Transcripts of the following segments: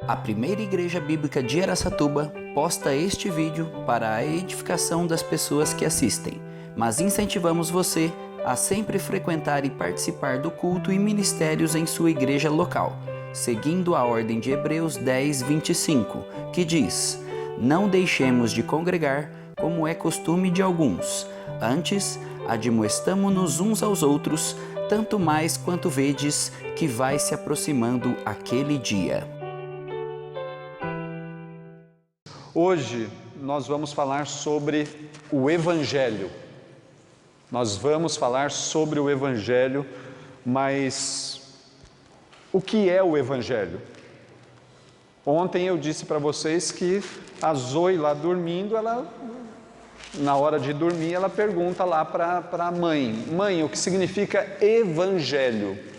A primeira igreja bíblica de Araçatuba posta este vídeo para a edificação das pessoas que assistem, mas incentivamos você a sempre frequentar e participar do culto e ministérios em sua igreja local, seguindo a ordem de Hebreus 10:25, que diz: "Não deixemos de congregar, como é costume de alguns, antes admoestamo-nos uns aos outros, tanto mais quanto vedes que vai se aproximando aquele dia." Hoje nós vamos falar sobre o Evangelho. Nós vamos falar sobre o Evangelho, mas o que é o Evangelho? Ontem eu disse para vocês que a Zoe lá dormindo, na hora de dormir, ela pergunta lá para a mãe: "Mãe, o que significa Evangelho?"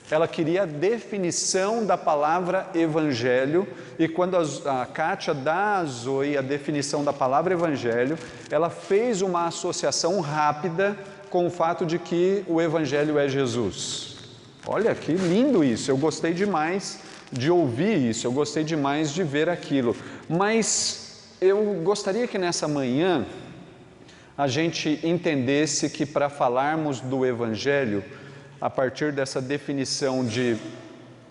Ela queria a definição da palavra Evangelho, e quando a Kátia dá a Zoe a definição da palavra Evangelho, ela fez uma associação rápida com o fato de que o Evangelho é Jesus. Olha que lindo isso, eu gostei demais de ouvir isso, eu gostei demais de ver aquilo. Mas eu gostaria que nessa manhã a gente entendesse que para falarmos do Evangelho, a partir dessa definição de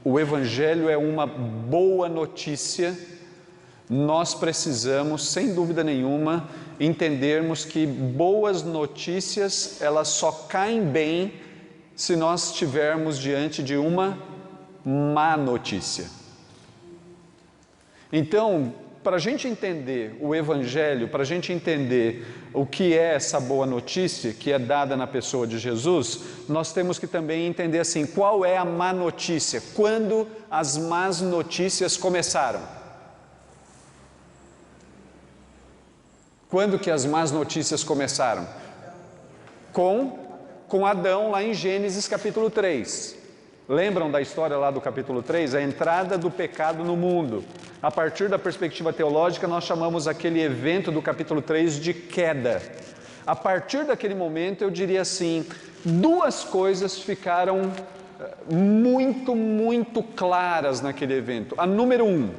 o Evangelho é uma boa notícia, nós precisamos, sem dúvida nenhuma, entendermos que boas notícias, elas só caem bem se nós estivermos diante de uma má notícia. Então, para a gente entender o Evangelho, para a gente entender o que é essa boa notícia que é dada na pessoa de Jesus, nós temos que também entender assim, qual é a má notícia? Quando as más notícias começaram? Quando que as más notícias começaram? Com Adão, lá em Gênesis capítulo 3. Lembram da história lá do capítulo 3? A entrada do pecado no mundo. A partir da perspectiva teológica, nós chamamos aquele evento do capítulo 3 de queda. A partir daquele momento, eu diria assim, duas coisas ficaram muito claras naquele evento. A número 1,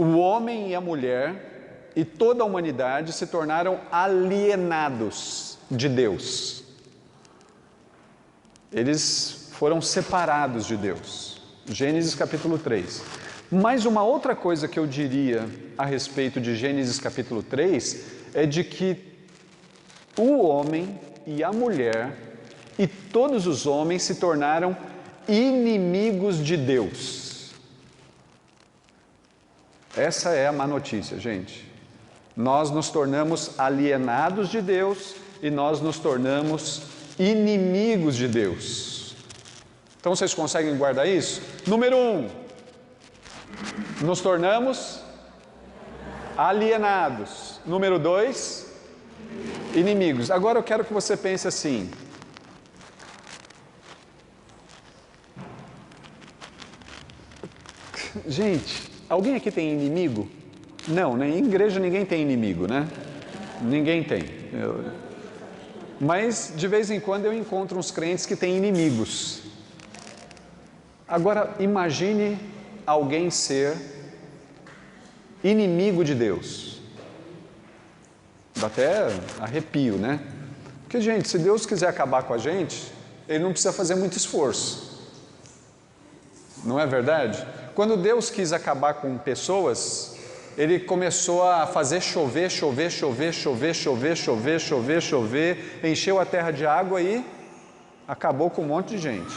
o homem e a mulher e toda a humanidade se tornaram alienados de Deus. Eles foram separados de Deus. Gênesis capítulo 3. Mas uma outra coisa que eu diria a respeito de Gênesis capítulo 3 é de que o homem e a mulher e todos os homens se tornaram inimigos de Deus. Essa é a má notícia, gente. Nós nos tornamos alienados de Deus e nós nos tornamos inimigos de Deus. Então vocês conseguem guardar isso? Número 1, nos tornamos alienados. Número 2, inimigos. Agora eu quero que você pense assim: gente, alguém aqui tem inimigo? Não, né? Em igreja ninguém tem inimigo, né? Ninguém tem. Mas de vez em quando eu encontro uns crentes que têm inimigos. Agora imagine alguém ser inimigo de Deus. Dá até arrepio, né? Porque, gente, se Deus quiser acabar com a gente, Ele não precisa fazer muito esforço. Não é verdade? Quando Deus quis acabar com pessoas, Ele começou a fazer chover, encheu a terra de água e acabou com um monte de gente.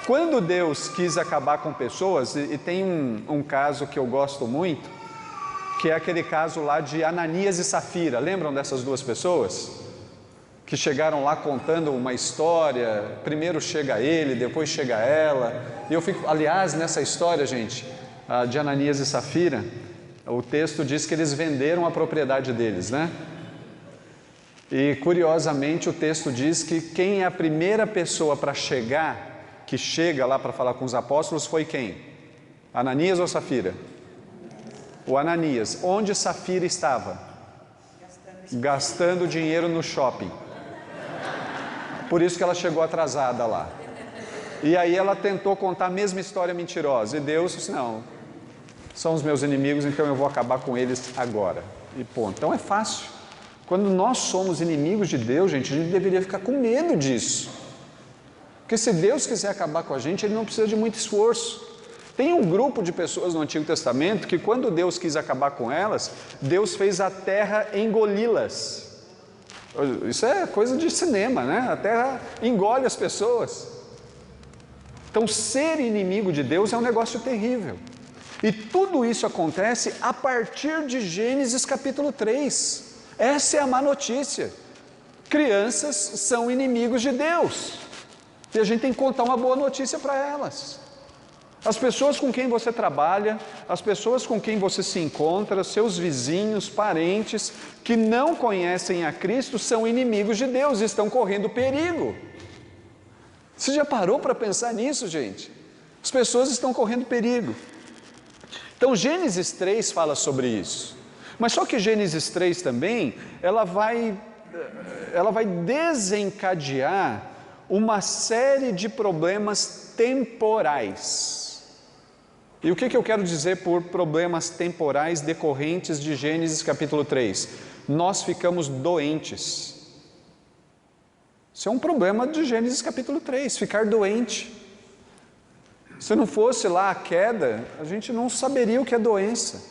Quando Deus quis acabar com pessoas, e tem um caso que eu gosto muito, que é aquele caso lá de Ananias e Safira. Lembram dessas duas pessoas? Que chegaram lá contando uma história, primeiro chega ele, depois chega ela. E eu fico, aliás, nessa história, gente, de Ananias e Safira, o texto diz que eles venderam a propriedade deles, né? E curiosamente o texto diz que quem é a primeira pessoa que chega lá para falar com os apóstolos foi quem? Ananias ou Safira? O Ananias. Onde Safira estava? Gastando dinheiro no shopping. Por isso que ela chegou atrasada lá. E aí ela tentou contar a mesma história mentirosa. E Deus disse, não, são os meus inimigos, então eu vou acabar com eles agora. E ponto. Então é fácil. Quando nós somos inimigos de Deus, gente, a gente deveria ficar com medo disso. Porque se Deus quiser acabar com a gente, Ele não precisa de muito esforço. Tem um grupo de pessoas no Antigo Testamento que quando Deus quis acabar com elas, Deus fez a terra engoli-las. Isso é coisa de cinema, né? A terra engole as pessoas. Então ser inimigo de Deus é um negócio terrível. E tudo isso acontece a partir de Gênesis capítulo 3. Essa é a má notícia. Crianças são inimigos de Deus. E a gente tem que contar uma boa notícia para elas. As pessoas com quem você trabalha, as pessoas com quem você se encontra, seus vizinhos, parentes, que não conhecem a Cristo, são inimigos de Deus e estão correndo perigo. Você já parou para pensar nisso, gente? As pessoas estão correndo perigo. Então Gênesis 3 fala sobre isso. Mas só que Gênesis 3 também, ela vai desencadear uma série de problemas temporais. E o que eu quero dizer por problemas temporais decorrentes de Gênesis capítulo 3? Nós ficamos doentes. Isso é um problema de Gênesis capítulo 3, ficar doente. Se não fosse lá a queda, a gente não saberia o que é doença.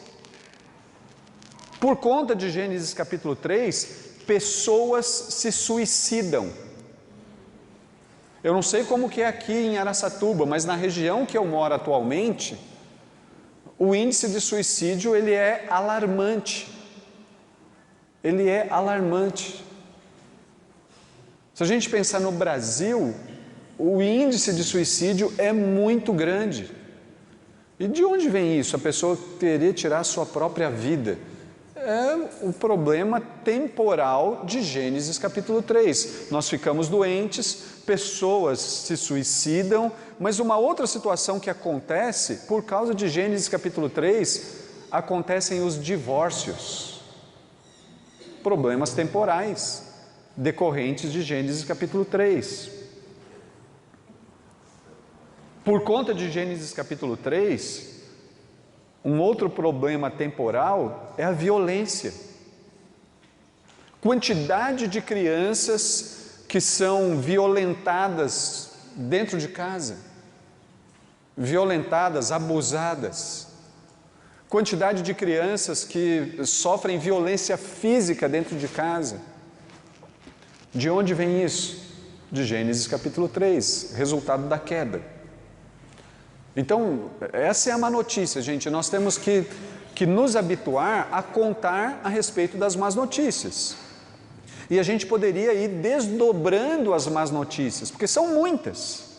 Por conta de Gênesis capítulo 3, pessoas se suicidam. Eu não sei como que é aqui em Araçatuba, mas na região que eu moro atualmente, o índice de suicídio ele é alarmante. Ele é alarmante. Se a gente pensar no Brasil, o índice de suicídio é muito grande. E de onde vem isso? A pessoa querer tirar a sua própria vida. É o problema temporal de Gênesis capítulo 3. Nós ficamos doentes, pessoas se suicidam, mas uma outra situação que acontece, por causa de Gênesis capítulo 3, acontecem os divórcios. Problemas temporais, decorrentes de Gênesis capítulo 3. Por conta de Gênesis capítulo 3, um outro problema temporal é a violência. Quantidade de crianças que são violentadas dentro de casa, violentadas, abusadas. Quantidade de crianças que sofrem violência física dentro de casa. De onde vem isso? De Gênesis capítulo 3, resultado da queda. Então, essa é a má notícia, gente. Nós temos que nos habituar a contar a respeito das más notícias. E a gente poderia ir desdobrando as más notícias, porque são muitas.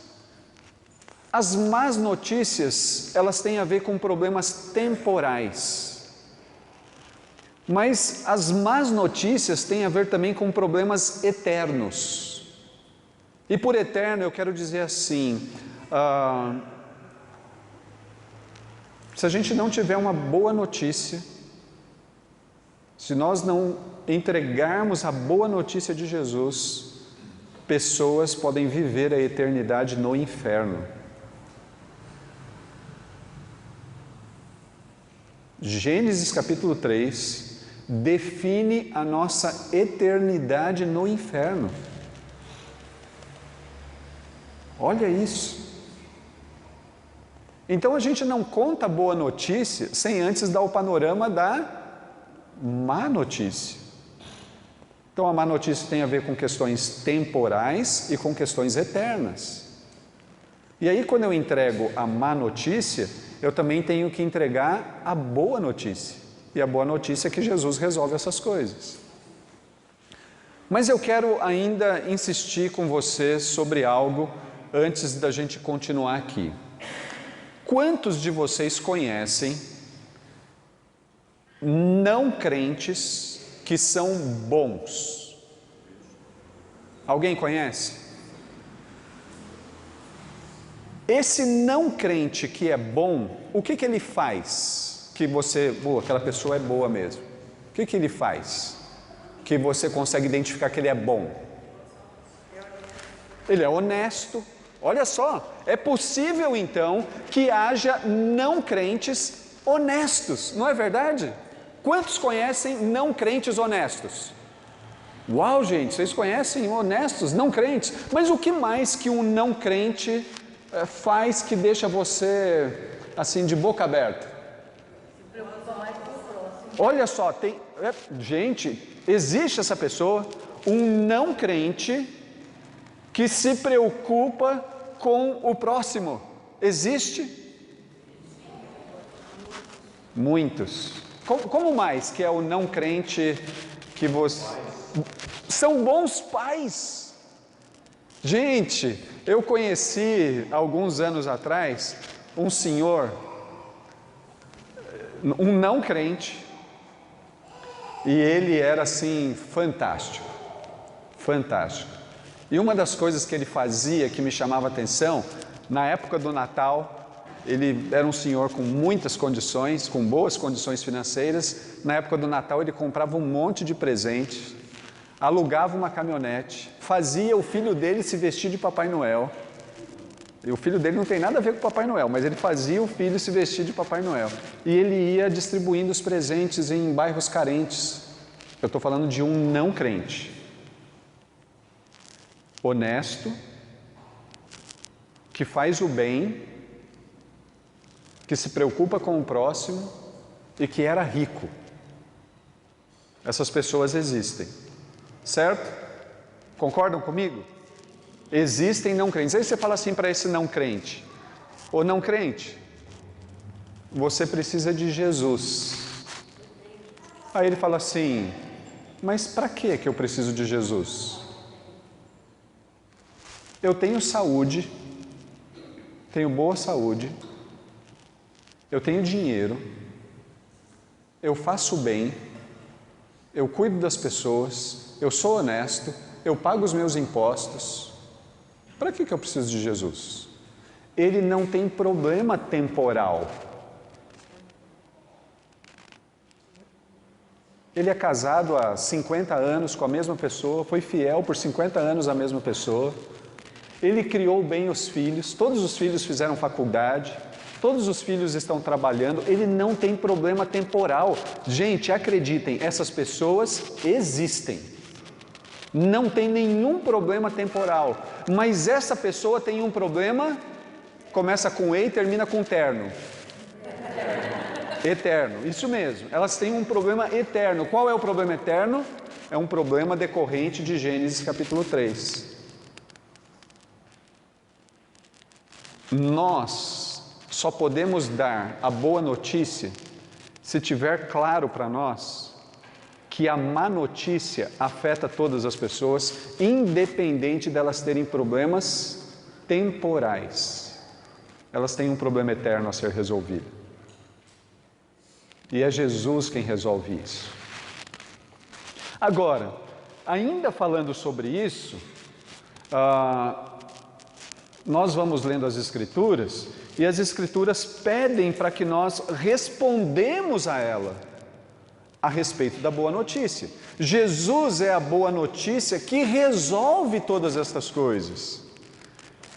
As más notícias, elas têm a ver com problemas temporais. Mas as más notícias têm a ver também com problemas eternos. E por eterno eu quero dizer assim, se a gente não tiver uma boa notícia, se nós não entregarmos a boa notícia de Jesus, pessoas podem viver a eternidade no inferno. Gênesis capítulo 3 define a nossa eternidade no inferno. Olha isso. Então a gente não conta a boa notícia sem antes dar o panorama da má notícia. Então a má notícia tem a ver com questões temporais e com questões eternas. E aí quando eu entrego a má notícia, eu também tenho que entregar a boa notícia. E a boa notícia é que Jesus resolve essas coisas. Mas eu quero ainda insistir com você sobre algo antes da gente continuar aqui. Quantos de vocês conhecem não crentes que são bons? Alguém conhece? Esse não crente que é bom, o que ele faz? Que você, aquela pessoa é boa mesmo. O que ele faz? Que você consegue identificar que ele é bom? Ele é honesto, Olha só, é possível então que haja não crentes honestos, não é verdade? Quantos conhecem não crentes honestos? Uau, gente, vocês conhecem honestos, não crentes, mas o que mais que um não crente faz que deixa você assim de boca aberta? Olha só, gente, existe essa pessoa, um não crente que se preocupa com o próximo. Existe? Muitos. Como mais que é o não crente que você... São bons pais. Gente, eu conheci alguns anos atrás um senhor, um não crente, e ele era assim fantástico, fantástico. E uma das coisas que ele fazia que me chamava a atenção, na época do Natal, ele era um senhor com muitas condições, com boas condições financeiras. Na época do Natal ele comprava um monte de presentes, alugava uma caminhonete, fazia o filho dele se vestir de Papai Noel. E o filho dele não tem nada a ver com Papai Noel, mas ele fazia o filho se vestir de Papai Noel. E ele ia distribuindo os presentes em bairros carentes. Eu estou falando de um não crente. Honesto, que faz o bem, que se preocupa com o próximo e que era rico. Essas pessoas existem, certo? Concordam comigo? Existem não crentes. Aí você fala assim para esse não crente: ô não crente, você precisa de Jesus. Aí ele fala assim: mas para que eu preciso de Jesus? Eu tenho saúde, tenho boa saúde, eu tenho dinheiro, eu faço bem, eu cuido das pessoas, eu sou honesto, eu pago os meus impostos. Para que eu preciso de Jesus? Ele não tem problema temporal. Ele é casado há 50 anos com a mesma pessoa, foi fiel por 50 anos à mesma pessoa. Ele criou bem os filhos, todos os filhos fizeram faculdade, todos os filhos estão trabalhando, ele não tem problema temporal. Gente, acreditem, essas pessoas existem. Não tem nenhum problema temporal, mas essa pessoa tem um problema, começa com E e termina com terno. Eterno, isso mesmo, elas têm um problema eterno. Qual é o problema eterno? É um problema decorrente de Gênesis capítulo 3. Nós só podemos dar a boa notícia se tiver claro para nós que a má notícia afeta todas as pessoas, independente delas terem problemas temporais. Elas têm um problema eterno a ser resolvido. E é Jesus quem resolve isso. Agora, ainda falando sobre isso, nós vamos lendo as Escrituras, e as Escrituras pedem para que nós respondemos a ela, a respeito da boa notícia. Jesus é a boa notícia que resolve todas estas coisas.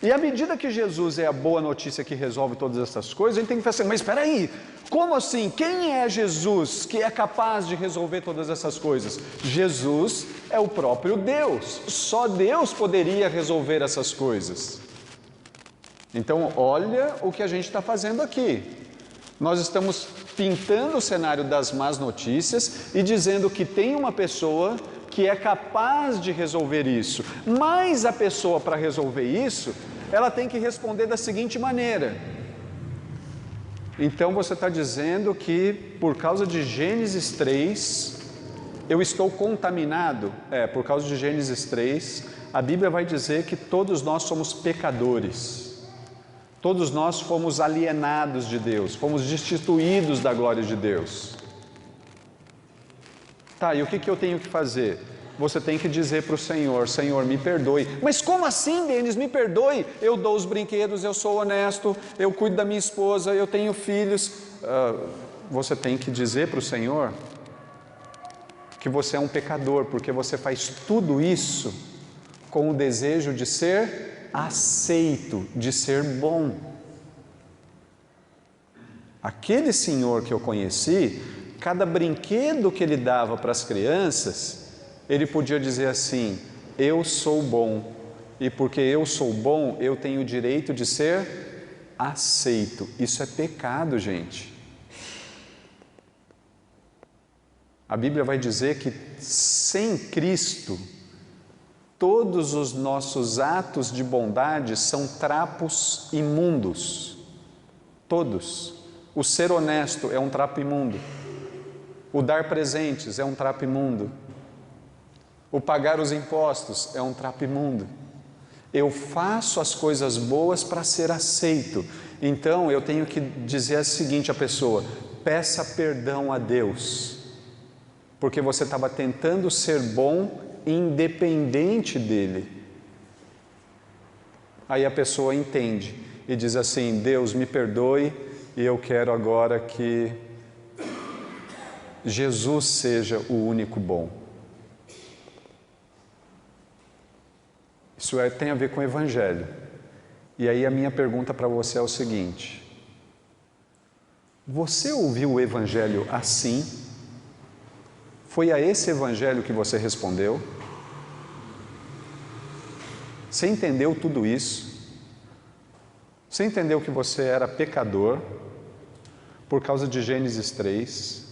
E à medida que Jesus é a boa notícia que resolve todas essas coisas, a gente tem que pensar assim, mas espera aí, como assim? Quem é Jesus que é capaz de resolver todas essas coisas? Jesus é o próprio Deus, só Deus poderia resolver essas coisas. Então, olha o que a gente está fazendo aqui. Nós estamos pintando o cenário das más notícias e dizendo que tem uma pessoa que é capaz de resolver isso. Mas a pessoa, para resolver isso, ela tem que responder da seguinte maneira. Então você está dizendo que por causa de Gênesis 3, eu estou contaminado? Por causa de Gênesis 3, a Bíblia vai dizer que todos nós somos pecadores. Todos nós fomos alienados de Deus, fomos destituídos da glória de Deus. Tá, e o que eu tenho que fazer? Você tem que dizer para o Senhor: Senhor, me perdoe. Mas como assim, Denis, me perdoe? Eu dou os brinquedos, eu sou honesto, eu cuido da minha esposa, eu tenho filhos. Você tem que dizer para o Senhor que você é um pecador, porque você faz tudo isso com o desejo de ser aceito, de ser bom. Aquele senhor que eu conheci, cada brinquedo que ele dava para as crianças, ele podia dizer assim: eu sou bom, e porque eu sou bom, eu tenho o direito de ser aceito. Isso é pecado, gente. A Bíblia vai dizer que sem Cristo, todos os nossos atos de bondade são trapos imundos. Todos. O ser honesto é um trapo imundo. O dar presentes é um trapo imundo. O pagar os impostos é um trapo imundo. Eu faço as coisas boas para ser aceito. Então eu tenho que dizer o seguinte à pessoa: peça perdão a Deus, porque você estava tentando ser bom independente dele. Aí a pessoa entende e diz assim: Deus, me perdoe, e eu quero agora que Jesus seja o único bom. Isso tem a ver com o Evangelho. E aí a minha pergunta para você é o seguinte: você ouviu o Evangelho assim? Foi a esse Evangelho que você respondeu? Você entendeu tudo isso? Você entendeu que você era pecador por causa de Gênesis 3,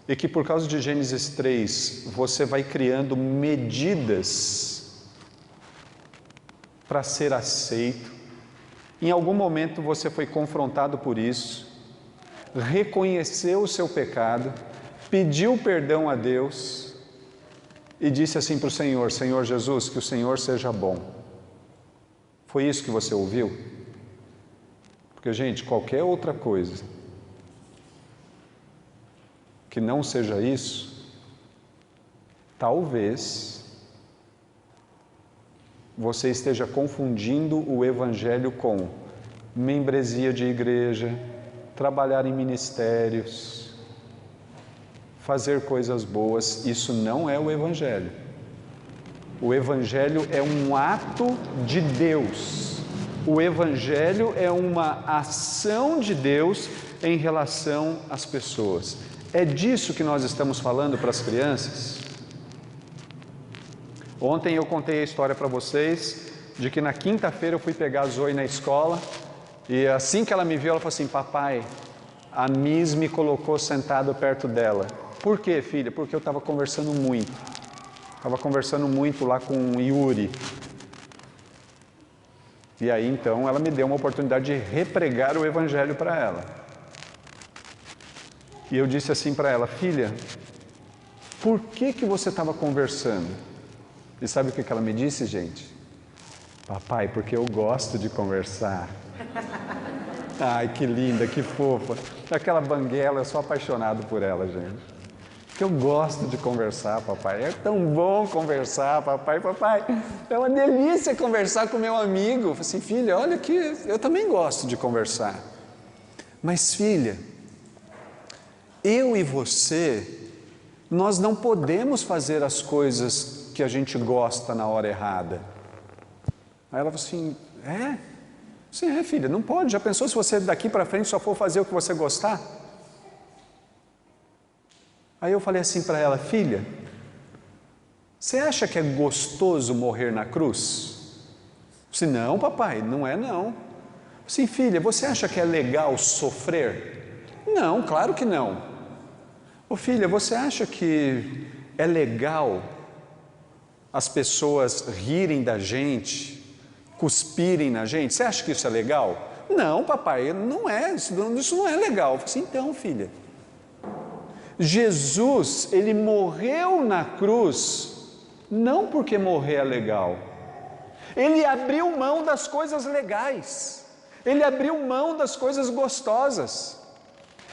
e que por causa de Gênesis 3 você vai criando medidas para ser aceito? Em algum momento você foi confrontado por isso, reconheceu o seu pecado, pediu perdão a Deus e disse assim para o Senhor: Senhor Jesus, que o Senhor seja bom. Foi isso que você ouviu? Porque, gente, qualquer outra coisa que não seja isso, talvez você esteja confundindo o Evangelho com membresia de igreja, trabalhar em ministérios, fazer coisas boas. Isso não é o Evangelho. O Evangelho é um ato de Deus. O Evangelho é uma ação de Deus em relação às pessoas. É disso que nós estamos falando para as crianças. Ontem eu contei a história para vocês de que na quinta-feira eu fui pegar a Zoe na escola, e assim que ela me viu, ela falou assim: papai, a Miss me colocou sentado perto dela. Por quê, filha? Porque eu estava conversando muito. Estava conversando muito lá com o Yuri. E aí então ela me deu uma oportunidade de repregar o Evangelho para ela. E eu disse assim para ela: filha, por que você estava conversando? E sabe o que ela me disse, gente? Papai, porque eu gosto de conversar. Ai, que linda, que fofa. Aquela banguela, eu sou apaixonado por ela, gente. Porque eu gosto de conversar, papai. É tão bom conversar, papai. Papai, é uma delícia conversar com meu amigo. Eu falei assim: filha, olha que eu também gosto de conversar. Mas, filha, eu e você, nós não podemos fazer as coisas que a gente gosta na hora errada. Aí ela falou assim: é? Sim, filha, não pode. Já pensou se você daqui para frente só for fazer o que você gostar? Aí eu falei assim para ela: filha, você acha que é gostoso morrer na cruz? Eu disse: não, papai, não é não. Sim, filha, você acha que é legal sofrer? Não, claro que não. Ô filha, você acha que é legal as pessoas rirem da gente, cuspirem na gente? Você acha que isso é legal? Não, papai, não é, isso não é legal. Eu falei assim: então, filha, Jesus, ele morreu na cruz, não porque morrer é legal. Ele abriu mão das coisas legais, ele abriu mão das coisas gostosas.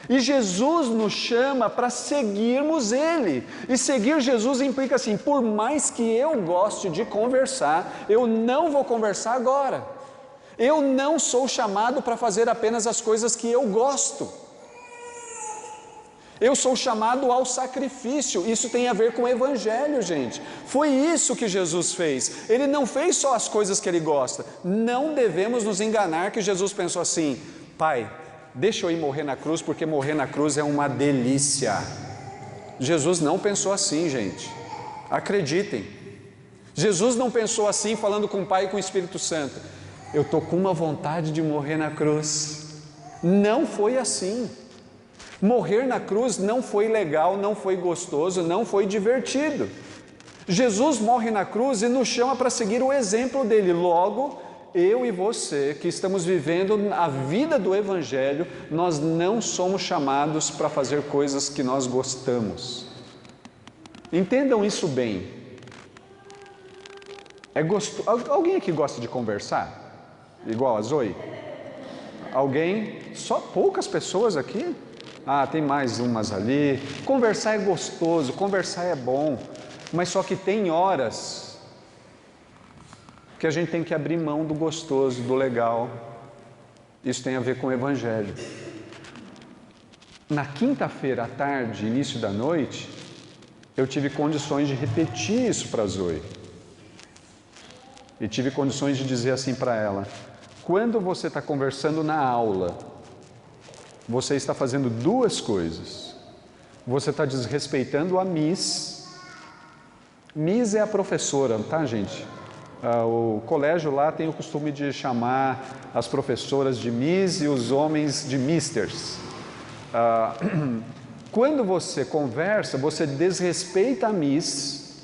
E Jesus nos chama para seguirmos ele. E seguir Jesus implica assim: por mais que eu goste de conversar, eu não vou conversar agora. Eu não sou chamado para fazer apenas as coisas que eu gosto. Eu sou chamado ao sacrifício. Isso tem a ver com o Evangelho, gente. Foi isso que Jesus fez. Ele não fez só as coisas que Ele gosta. Não devemos nos enganar que Jesus pensou assim: Pai, deixa eu ir morrer na cruz, porque morrer na cruz é uma delícia. Jesus não pensou assim, gente. Acreditem. Jesus não pensou assim falando com o Pai e com o Espírito Santo: eu estou com uma vontade de morrer na cruz. Não foi assim. Morrer na cruz não foi legal, não foi gostoso, não foi divertido. Jesus morre na cruz e nos chama para seguir o exemplo dele. Logo, eu e você que estamos vivendo a vida do Evangelho, nós não somos chamados para fazer coisas que nós gostamos. Entendam isso bem. Alguém aqui gosta de conversar? Igual a Zoe? Alguém? Só poucas pessoas aqui? Ah, tem mais umas ali. Conversar é gostoso, conversar é bom, mas só que tem horas que a gente tem que abrir mão do gostoso, do legal. Isso tem a ver com o Evangelho. Na quinta-feira à tarde, início da noite, eu tive condições de repetir isso para a Zoe. E tive condições de dizer assim para ela: quando você está conversando na aula, você está fazendo duas coisas. Você está desrespeitando a Miss. Miss é a professora, tá, gente? O colégio lá tem o costume de chamar as professoras de Miss e os homens de Misters. Quando você conversa, você desrespeita a Miss,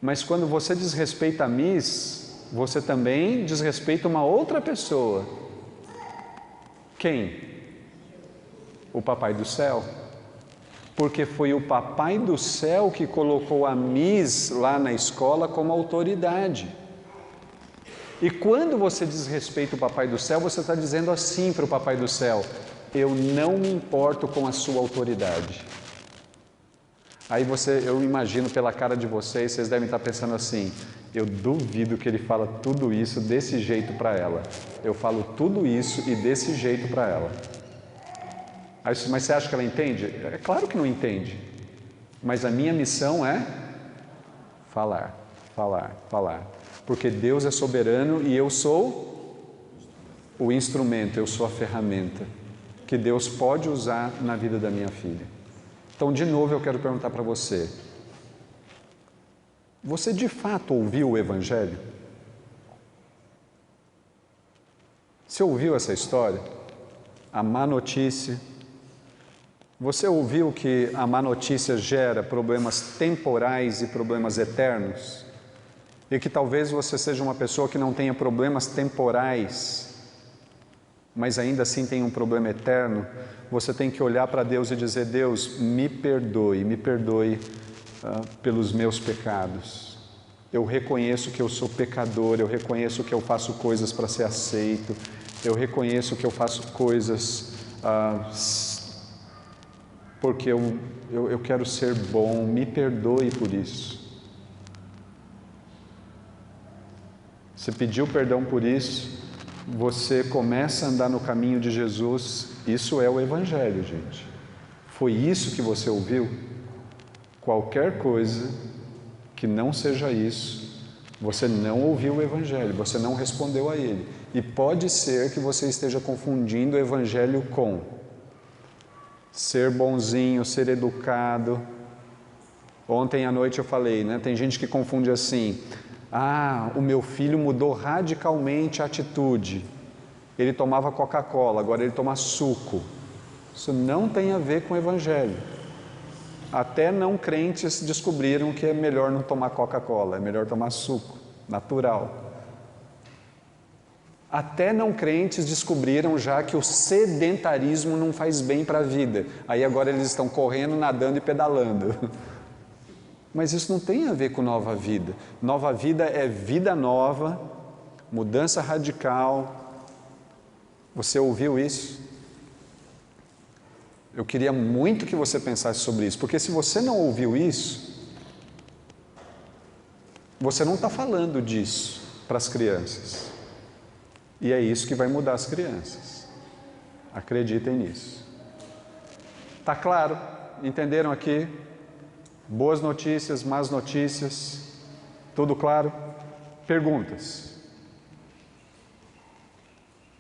mas quando você desrespeita a Miss, você também desrespeita uma outra pessoa. Quem? O Papai do Céu. Porque foi o Papai do Céu que colocou a Miss lá na escola como autoridade. E quando você desrespeita o Papai do Céu, você está dizendo assim para o Papai do Céu: eu não me importo com a sua autoridade. Aí eu imagino pela cara de vocês devem estar pensando assim: eu duvido que ele fala tudo isso desse jeito para ela. Eu falo tudo isso e desse jeito para ela. Aí, mas você acha que ela entende? É claro que não entende. Mas a minha missão é falar, falar, falar. Porque Deus é soberano e eu sou o instrumento, eu sou a ferramenta que Deus pode usar na vida da minha filha. Então, de novo, eu quero perguntar para você: você de fato ouviu o Evangelho? Você ouviu essa história? A má notícia. Você ouviu que a má notícia gera problemas temporais e problemas eternos? E que talvez você seja uma pessoa que não tenha problemas temporais, mas ainda assim tem um problema eterno. Você tem que olhar para Deus e dizer: Deus, me perdoe pelos meus pecados. Eu reconheço que eu sou pecador, eu reconheço que eu faço coisas para ser aceito, eu reconheço que eu faço coisas porque eu quero ser bom, me perdoe por isso. Você pediu perdão por isso, você começa a andar no caminho de Jesus. Isso é o Evangelho, gente. Foi isso que você ouviu? Qualquer coisa que não seja isso, você não ouviu o Evangelho, você não respondeu a ele. E pode ser que você esteja confundindo o Evangelho com ser bonzinho, ser educado. Ontem à noite eu falei, né? Tem gente que confunde assim: ah, o meu filho mudou radicalmente a atitude. Ele tomava Coca-Cola, agora ele toma suco. Isso não tem a ver com o Evangelho. Até não crentes descobriram que é melhor não tomar Coca-Cola, é melhor tomar suco, natural. Até não crentes descobriram já que o sedentarismo não faz bem para a vida. Aí agora eles estão correndo, nadando e pedalando. Mas isso não tem a ver com nova vida. Nova vida é vida nova, mudança radical. Você ouviu isso? Eu queria muito que você pensasse sobre isso, porque se você não ouviu isso, você não está falando disso para as crianças. E é isso que vai mudar as crianças. Acreditem nisso. Tá claro? Entenderam aqui? Boas notícias, más notícias, tudo claro? Perguntas?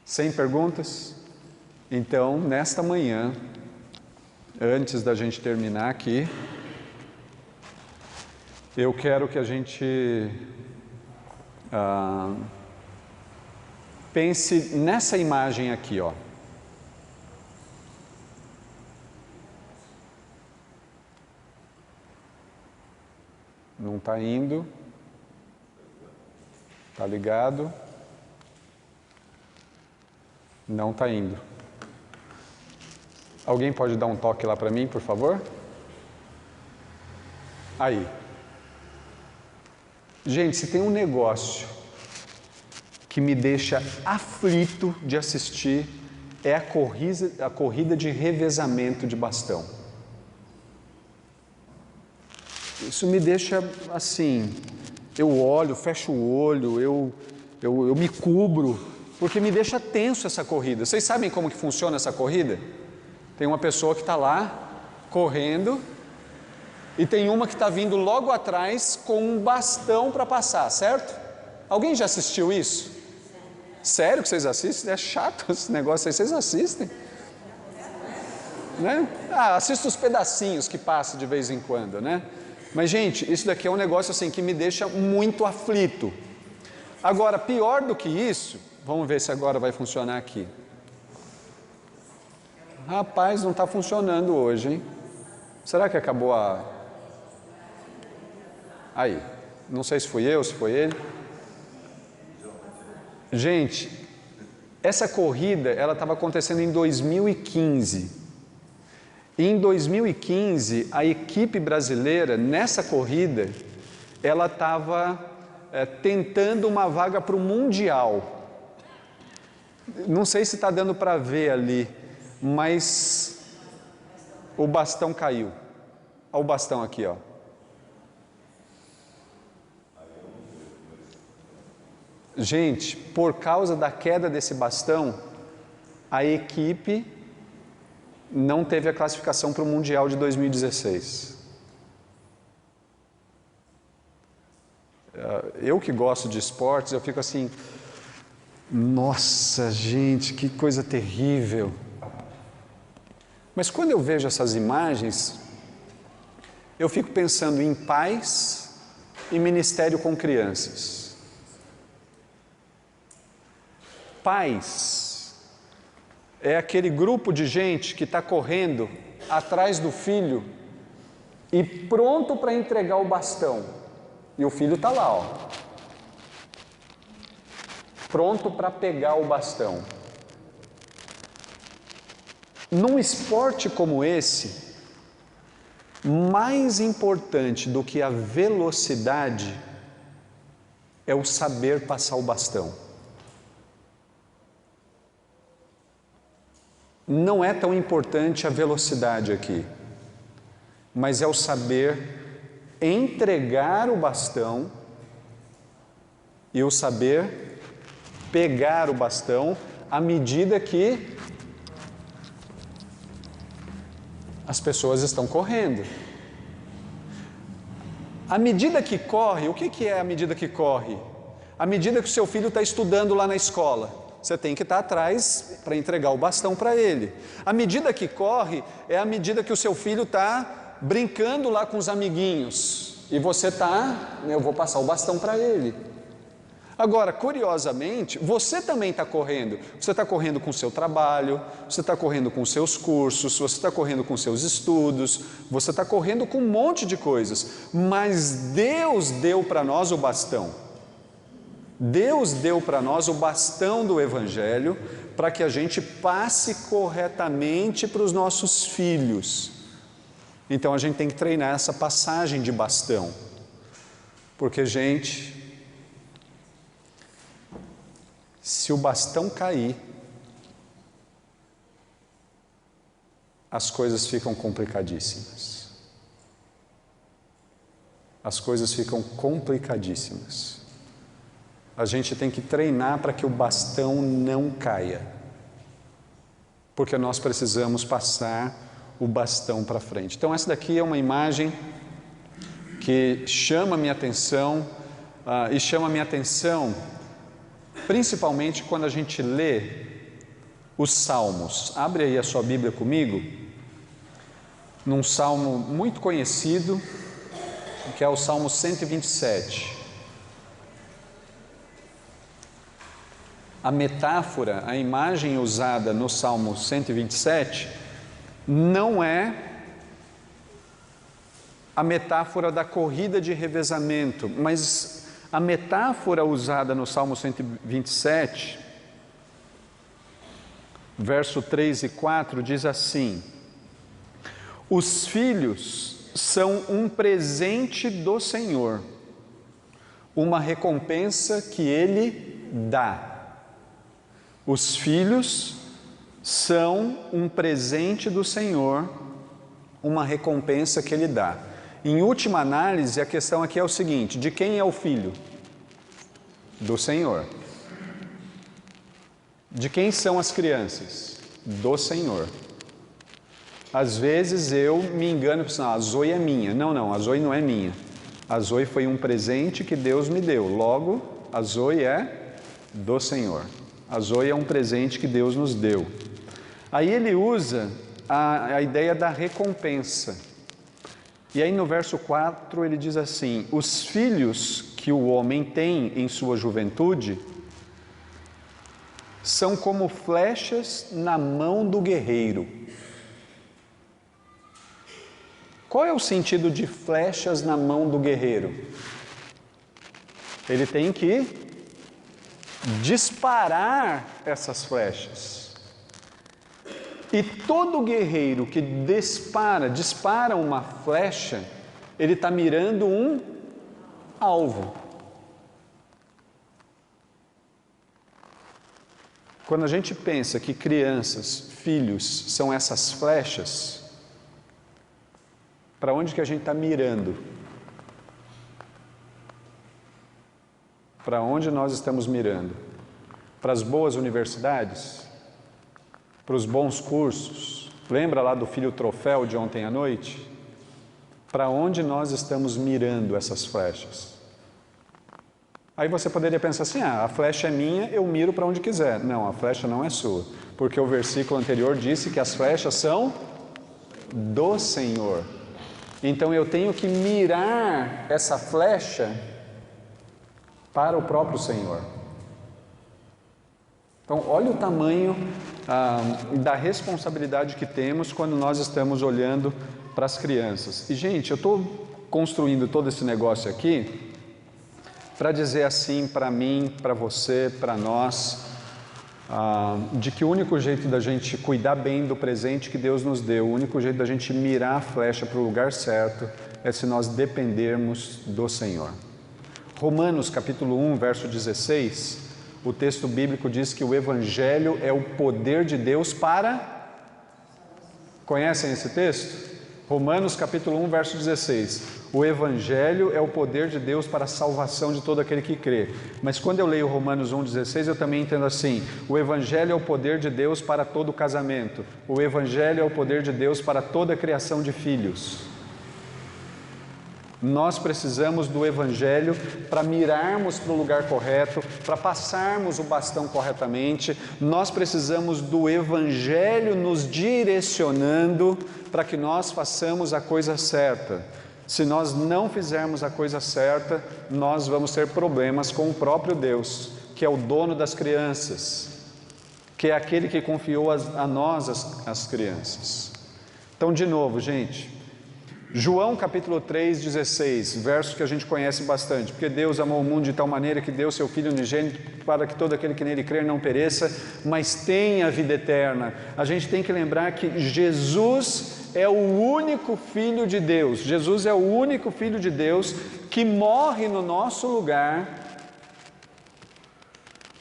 Sem perguntas? Então, nesta manhã, antes da gente terminar aqui, eu quero que a gente pense nessa imagem aqui, ó. Não está indo. Está ligado? Não está indo. Alguém pode dar um toque lá para mim, por favor? Aí. Gente, se tem um negócio que me deixa aflito de assistir, é a corrida de revezamento de bastão. Isso me deixa assim, eu olho, fecho o olho, eu me cubro, porque me deixa tenso essa corrida. Vocês sabem como que funciona essa corrida? Tem uma pessoa que está lá, correndo, e tem uma que está vindo logo atrás com um bastão para passar, certo? Alguém já assistiu isso? Sério que vocês assistem? É chato esse negócio aí, vocês assistem? Né? Assisto os pedacinhos que passam de vez em quando, né? Mas, gente, isso daqui é um negócio assim que me deixa muito aflito. Agora, pior do que isso, vamos ver se agora vai funcionar aqui. Rapaz, não está funcionando hoje, hein? Será que acabou a... Aí, não sei se fui eu, se foi ele. Gente, essa corrida, ela estava acontecendo em 2015. E em 2015, a equipe brasileira, nessa corrida, ela estava tentando uma vaga para o Mundial. Não sei se está dando para ver ali, mas o bastão caiu. Olha o bastão aqui, ó. Gente, por causa da queda desse bastão, a equipe não teve a classificação para o Mundial de 2016. Eu que gosto de esportes, eu fico assim, nossa gente, que coisa terrível. Mas quando eu vejo essas imagens, eu fico pensando em pais e ministério com crianças. Pais é aquele grupo de gente que está correndo atrás do filho e pronto para entregar o bastão. E o filho está lá, ó, pronto para pegar o bastão. Num esporte como esse, mais importante do que a velocidade é o saber passar o bastão. Não é tão importante a velocidade aqui, mas é o saber entregar o bastão e o saber pegar o bastão à medida que as pessoas estão correndo. À medida que corre, o que é a medida que corre? À medida que o seu filho está estudando lá na escola, você tem que estar atrás para entregar o bastão para ele. À medida que corre, é à medida que o seu filho está brincando lá com os amiguinhos. E você está, eu vou passar o bastão para ele. Agora, curiosamente, você também está correndo. Você está correndo com o seu trabalho, você está correndo com os seus cursos, você está correndo com os seus estudos, você está correndo com um monte de coisas. Mas Deus deu para nós o bastão. Deus deu para nós o bastão do Evangelho para que a gente passe corretamente para os nossos filhos. Então a gente tem que treinar essa passagem de bastão. Porque, gente, se o bastão cair, as coisas ficam complicadíssimas. As coisas ficam complicadíssimas. A gente tem que treinar para que o bastão não caia. Porque nós precisamos passar o bastão para frente. Então essa daqui é uma imagem que chama a minha atenção, e chama a minha atenção principalmente quando a gente lê os Salmos. Abre aí a sua Bíblia comigo, num salmo muito conhecido, que é o Salmo 127. A metáfora, a imagem usada no Salmo 127 não é a metáfora da corrida de revezamento, mas a metáfora usada no Salmo 127, verso 3 e 4, diz assim: os filhos são um presente do Senhor, uma recompensa que Ele dá. Os filhos são um presente do Senhor, uma recompensa que Ele dá. Em última análise, a questão aqui é o seguinte: de quem é o filho? Do Senhor. De quem são as crianças? Do Senhor. Às vezes eu me engano e penso, a Zoe é minha. Não, a Zoe não é minha. A Zoe foi um presente que Deus me deu. Logo, a Zoe é do Senhor. A Zoe é um presente que Deus nos deu. Aí ele usa a ideia da recompensa. E aí no verso 4 ele diz assim: os filhos que o homem tem em sua juventude são como flechas na mão do guerreiro. Qual é o sentido de flechas na mão do guerreiro? Ele tem que disparar essas flechas. E todo guerreiro que dispara uma flecha, ele está mirando um alvo. Quando a gente pensa que crianças, filhos, são essas flechas, para onde que a gente está mirando? Para onde nós estamos mirando? Para as boas universidades? Para os bons cursos? Lembra lá do filho troféu de ontem à noite? Para onde nós estamos mirando essas flechas? Aí você poderia pensar assim: a flecha é minha, eu miro para onde quiser. Não, a flecha não é sua, porque o versículo anterior disse que as flechas são do Senhor. Então eu tenho que mirar essa flecha para o próprio Senhor. Então olha o tamanho da responsabilidade que temos quando nós estamos olhando para as crianças. E gente, eu estou construindo todo esse negócio aqui para dizer assim para mim, para você, para nós, de que o único jeito da gente cuidar bem do presente que Deus nos deu, o único jeito da gente mirar a flecha para o lugar certo, é se nós dependermos do Senhor. Romanos capítulo 1, verso 16, o texto bíblico diz que o Evangelho é o poder de Deus para... Conhecem esse texto? Romanos capítulo 1, verso 16. O Evangelho é o poder de Deus para a salvação de todo aquele que crê. Mas quando eu leio Romanos 1,16, eu também entendo assim: o Evangelho é o poder de Deus para todo casamento. O Evangelho é o poder de Deus para toda a criação de filhos. Nós precisamos do Evangelho para mirarmos para o lugar correto, para passarmos o bastão corretamente. Nós precisamos do Evangelho nos direcionando para que nós façamos a coisa certa. Se nós não fizermos a coisa certa, nós vamos ter problemas com o próprio Deus, que é o dono das crianças, que é aquele que confiou a nós as crianças. Então, de novo, gente, João capítulo 3,16, verso que a gente conhece bastante: porque Deus amou o mundo de tal maneira que deu seu Filho unigênito para que todo aquele que nele crer não pereça, mas tenha a vida eterna. A gente tem que lembrar que Jesus é o único Filho de Deus. Jesus é o único Filho de Deus que morre no nosso lugar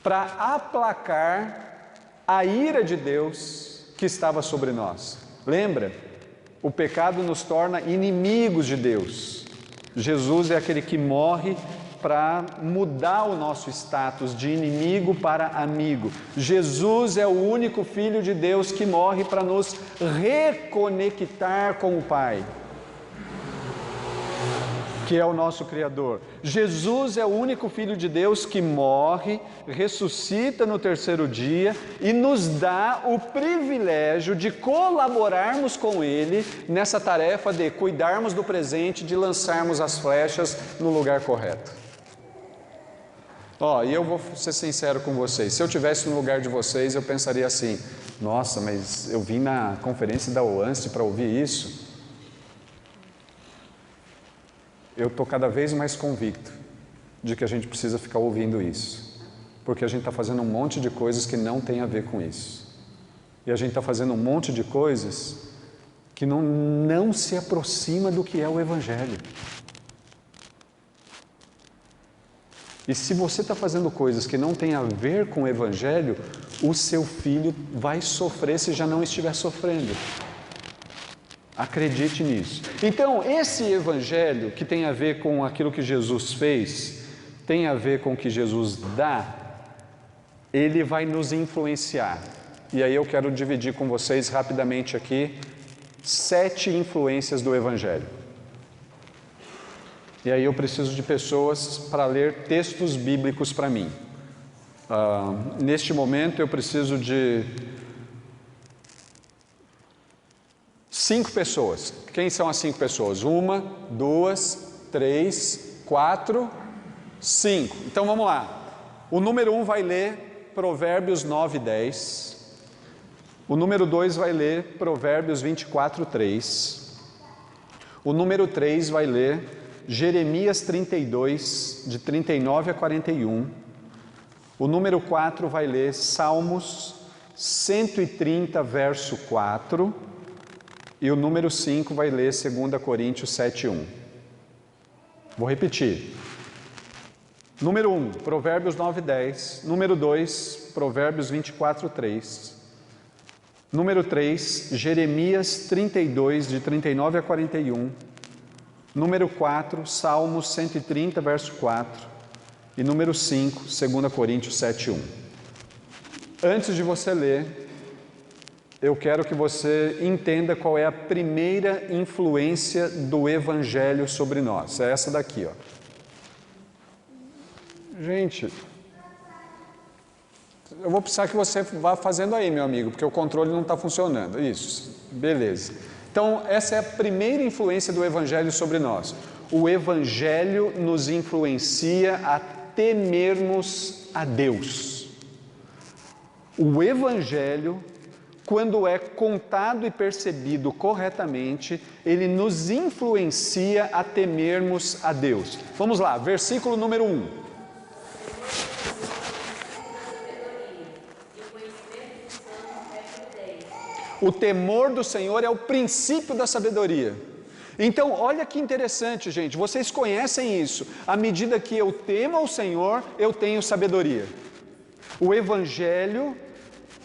para aplacar a ira de Deus que estava sobre nós. Lembra? O pecado nos torna inimigos de Deus. Jesus é aquele que morre para mudar o nosso status de inimigo para amigo. Jesus é o único Filho de Deus que morre para nos reconectar com o Pai, que é o nosso Criador. Jesus é o único Filho de Deus que morre, ressuscita no terceiro dia e nos dá o privilégio de colaborarmos com Ele nessa tarefa de cuidarmos do presente, de lançarmos as flechas no lugar correto. E eu vou ser sincero com vocês, se eu estivesse no lugar de vocês, eu pensaria assim: nossa, mas eu vim na conferência da OANST para ouvir isso. Eu estou cada vez mais convicto de que a gente precisa ficar ouvindo isso, porque a gente está fazendo um monte de coisas que não tem a ver com isso, e a gente está fazendo um monte de coisas que não se aproxima do que é o Evangelho. E se você está fazendo coisas que não tem a ver com o Evangelho, o seu filho vai sofrer se já não estiver sofrendo. Acredite nisso. Então, esse Evangelho que tem a ver com aquilo que Jesus fez, tem a ver com o que Jesus dá, ele vai nos influenciar. E aí eu quero dividir com vocês rapidamente aqui 7 influências do Evangelho. E aí eu preciso de pessoas para ler textos bíblicos para mim. Neste momento eu preciso de 5 pessoas. Quem são as 5 pessoas? 1, 2, 3, 4, 5. Então vamos lá. O número 1 vai ler Provérbios 9, 10. O número 2 vai ler Provérbios 24, 3. O número 3 vai ler Jeremias 32, de 39 a 41. O número 4 vai ler Salmos 130, verso 4. E o número 5 vai ler 2 Coríntios 7, 1. Vou repetir. Número 1, Provérbios 9, 10. Número 2, Provérbios 24, 3. Número 3, Jeremias 32, de 39 a 41. Número 4, Salmos 130, verso 4. E número 5, 2 Coríntios 7, 1. Antes de você ler, eu quero que você entenda qual é a primeira influência do Evangelho sobre nós. É essa daqui, ó. Gente, eu vou precisar que você vá fazendo aí, meu amigo, porque o controle não está funcionando. Isso, beleza. Então, essa é a primeira influência do Evangelho sobre nós. O Evangelho nos influencia a temermos a Deus. O Evangelho, quando é contado e percebido corretamente, ele nos influencia a temermos a Deus. Vamos lá, versículo número 1. O temor do Senhor é o princípio da sabedoria. Então, olha que interessante, gente, vocês conhecem isso. À medida que eu temo ao Senhor, eu tenho sabedoria. O Evangelho,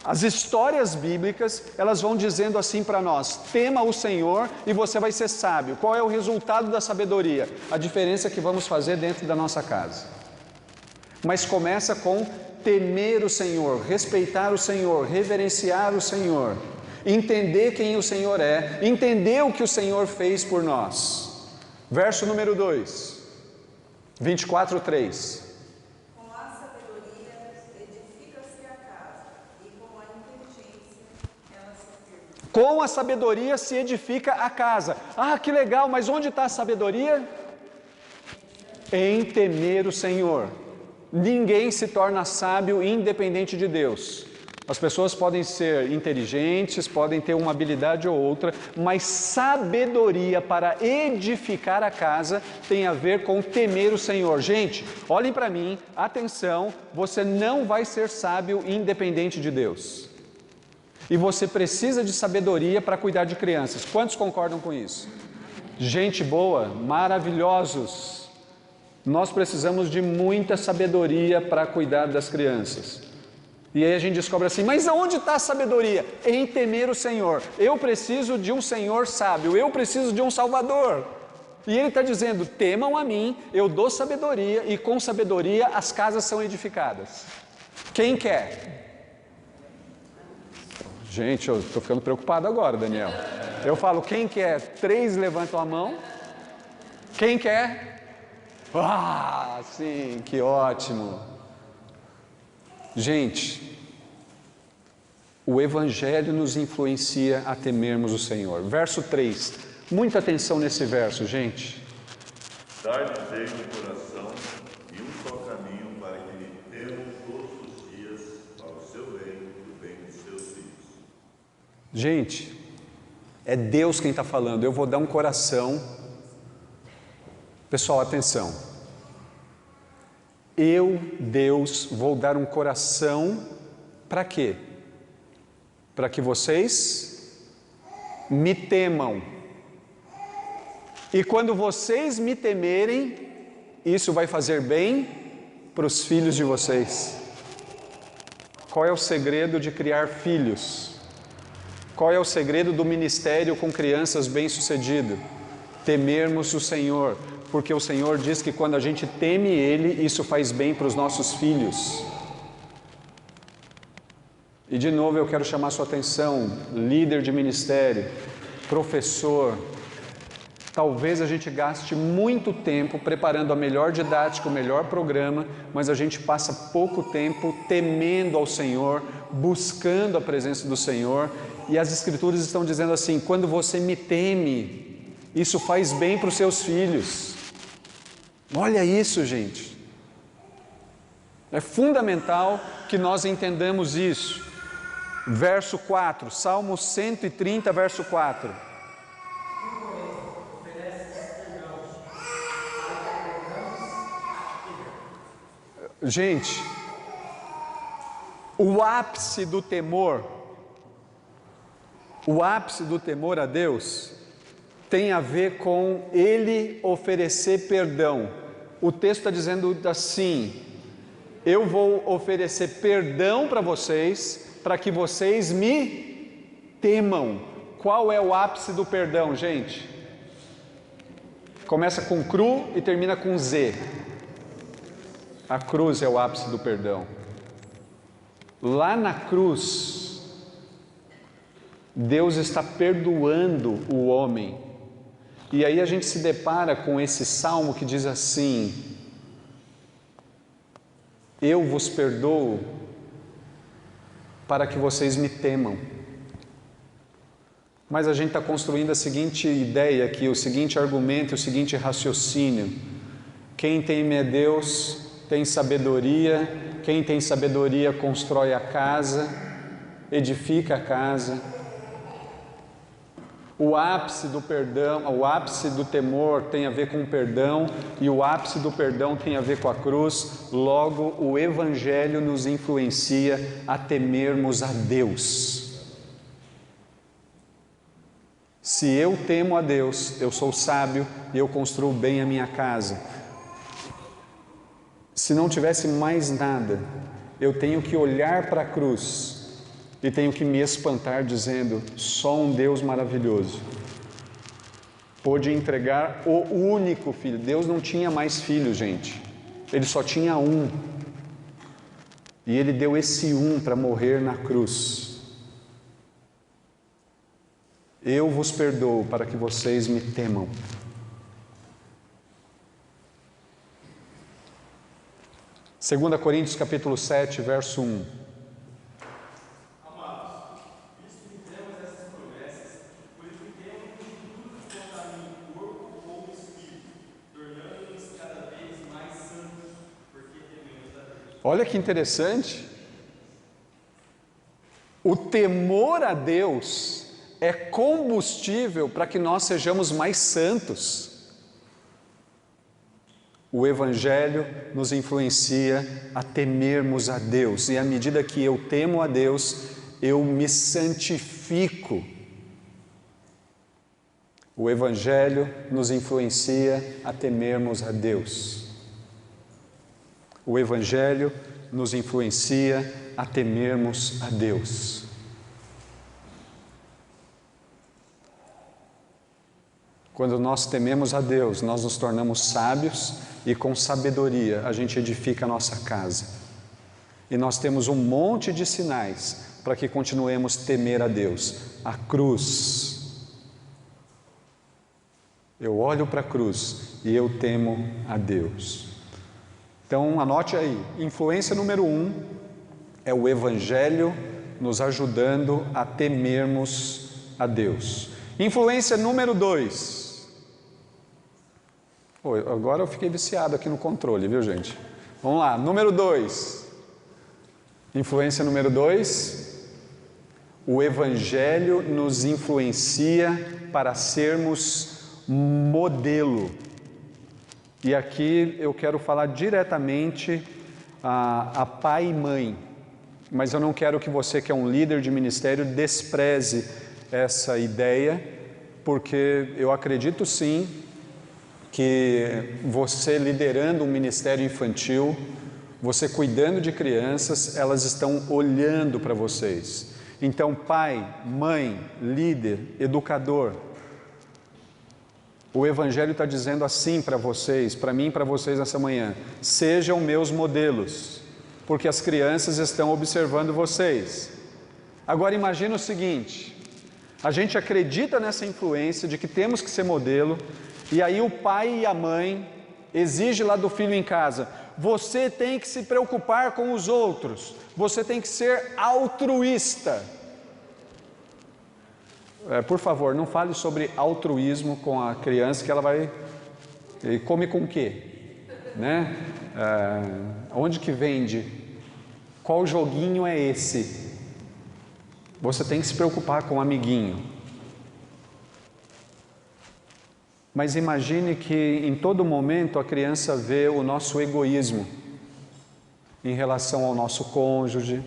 as histórias bíblicas, elas vão dizendo assim para nós: tema o Senhor e você vai ser sábio. Qual é o resultado da sabedoria? A diferença que vamos fazer dentro da nossa casa. Mas começa com temer o Senhor, respeitar o Senhor, reverenciar o Senhor, entender quem o Senhor é, entender o que o Senhor fez por nós. Verso número 2, 24, 3. Com a sabedoria edifica-se a casa, e com a inteligência ela se firma. Com a sabedoria se edifica a casa. Ah, que legal, mas onde está a sabedoria? Em temer o Senhor. Ninguém se torna sábio independente de Deus. As pessoas podem ser inteligentes, podem ter uma habilidade ou outra, mas sabedoria para edificar a casa tem a ver com temer o Senhor. Gente, olhem para mim, atenção, você não vai ser sábio independente de Deus. E você precisa de sabedoria para cuidar de crianças. Quantos concordam com isso? Gente boa, maravilhosos. Nós precisamos de muita sabedoria para cuidar das crianças. E aí a gente descobre assim, mas aonde está a sabedoria? Em temer o Senhor. Eu preciso de um Senhor sábio, eu preciso de um Salvador. E ele está dizendo: temam a mim, eu dou sabedoria, e com sabedoria as casas são edificadas. Quem quer? Gente, eu estou ficando preocupado agora, Daniel. Eu falo: quem quer? 3 levantam a mão. Quem quer? Ah, sim, que ótimo. Gente, o Evangelho nos influencia a temermos o Senhor. Verso 3, muita atenção nesse verso, gente. Dar-lhe um coração e um só caminho para que lhe temam todos os dias para o seu bem e o bem dos seus filhos. Gente, é Deus quem está falando. Eu vou dar um coração. Pessoal, atenção. Eu, Deus, vou dar um coração para quê? Para que vocês me temam. E quando vocês me temerem, isso vai fazer bem para os filhos de vocês. Qual é o segredo de criar filhos? Qual é o segredo do ministério com crianças bem-sucedido? Temermos o Senhor, porque o Senhor diz que quando a gente teme Ele, isso faz bem para os nossos filhos. E de novo eu quero chamar sua atenção, líder de ministério, professor. Talvez a gente gaste muito tempo preparando a melhor didática, o melhor programa, mas a gente passa pouco tempo temendo ao Senhor, buscando a presença do Senhor. E as Escrituras estão dizendo assim: quando você me teme, isso faz bem para os seus filhos. Olha isso, gente. É fundamental que nós entendamos isso. Verso 4, Salmo 130, verso 4. Gente, o ápice do temor a Deus tem a ver com Ele oferecer perdão. O texto está dizendo assim: eu vou oferecer perdão para vocês, para que vocês me temam. Qual é o ápice do perdão, gente? Começa com cru e termina com Z. A cruz é o ápice do perdão. Lá na cruz, Deus está perdoando o homem. E aí a gente se depara com esse salmo que diz assim: eu vos perdoo para que vocês me temam. Mas a gente está construindo a seguinte ideia aqui, o seguinte argumento, o seguinte raciocínio: quem teme a Deus tem sabedoria, quem tem sabedoria constrói a casa, edifica a casa. O ápice do perdão, o ápice do temor tem a ver com o perdão, e o ápice do perdão tem a ver com a cruz. Logo, o Evangelho nos influencia a temermos a Deus. Se eu temo a Deus, eu sou sábio e eu construo bem a minha casa. Se não tivesse mais nada, eu tenho que olhar para a cruz e tenho que me espantar dizendo: só um Deus maravilhoso pôde entregar o único filho. Deus não tinha mais filhos, gente. Ele só tinha um. E Ele deu esse um para morrer na cruz. Eu vos perdoo para que vocês me temam. Segunda Coríntios capítulo 7, verso 1. Amados, visto que temos essas promessas, purifiquemos de tudo que contamina o corpo ou o espírito, tornando-nos cada vez mais santos, porque tememos a Deus. Olha que interessante. O temor a Deus é combustível para que nós sejamos mais santos. O Evangelho nos influencia a temermos a Deus, e à medida que eu temo a Deus, eu me santifico. O Evangelho nos influencia a temermos a Deus. O Evangelho nos influencia a temermos a Deus. Quando nós tememos a Deus, nós nos tornamos sábios e com sabedoria a gente edifica a nossa casa. E nós temos um monte de sinais para que continuemos a temer a Deus. A cruz. Eu olho para a cruz e eu temo a Deus. Então anote aí, influência número 1 é o Evangelho nos ajudando a temermos a Deus. Influência número 2. Agora eu fiquei viciado aqui no controle, viu gente? Vamos lá, número 2. Influência número 2. O Evangelho nos influencia para sermos modelo. E aqui eu quero falar diretamente a pai e mãe. Mas eu não quero que você, que é um líder de ministério, despreze essa ideia, porque eu acredito sim que você liderando um ministério infantil, você cuidando de crianças, elas estão olhando para vocês. Então, pai, mãe, líder, educador, o Evangelho está dizendo assim para vocês, para mim e para vocês nessa manhã: sejam meus modelos, porque as crianças estão observando vocês. Agora imagina o seguinte, a gente acredita nessa influência de que temos que ser modelo, e aí o pai e a mãe exigem lá do filho em casa: você tem que se preocupar com os outros, você tem que ser altruísta. Por favor, não fale sobre altruísmo com a criança, que ela vai... E come com o quê? Né? Onde que vende? Qual joguinho é esse? Você tem que se preocupar com o amiguinho. Mas imagine que em todo momento a criança vê o nosso egoísmo em relação ao nosso cônjuge,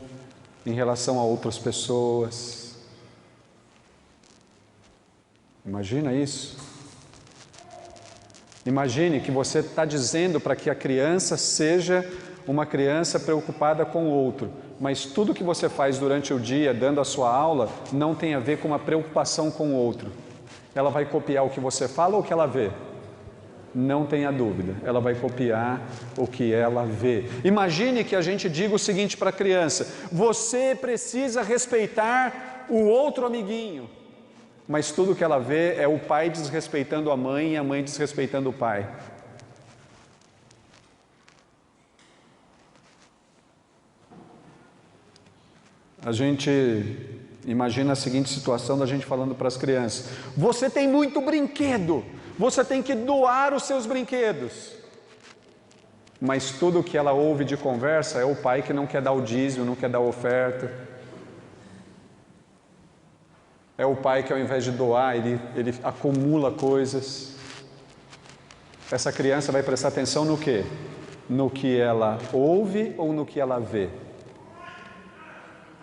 em relação a outras pessoas. Imagina isso. Imagine que você está dizendo para que a criança seja uma criança preocupada com o outro, mas tudo que você faz durante o dia, dando a sua aula, não tem a ver com uma preocupação com o outro. Ela vai copiar o que você fala ou o que ela vê? Não tenha dúvida, ela vai copiar o que ela vê. Imagine que a gente diga o seguinte para a criança: você precisa respeitar o outro amiguinho. Mas tudo que ela vê é o pai desrespeitando a mãe e a mãe desrespeitando o pai. A gente imagina a seguinte situação da gente falando para as crianças: você tem muito brinquedo, você tem que doar os seus brinquedos. Mas tudo que ela ouve de conversa é o pai que não quer dar o dízimo, não quer dar a oferta. É o pai que ao invés de doar, ele acumula coisas. Essa criança vai prestar atenção no quê? No que ela ouve ou no que ela vê?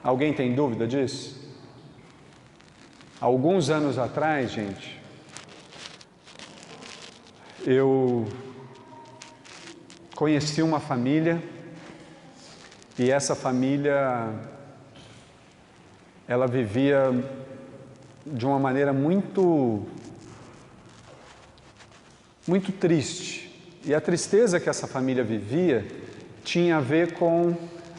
Alguém tem dúvida disso? Alguns anos atrás, gente, eu conheci uma família, e essa família, ela vivia de uma maneira muito triste. E a tristeza que essa família vivia tinha a ver com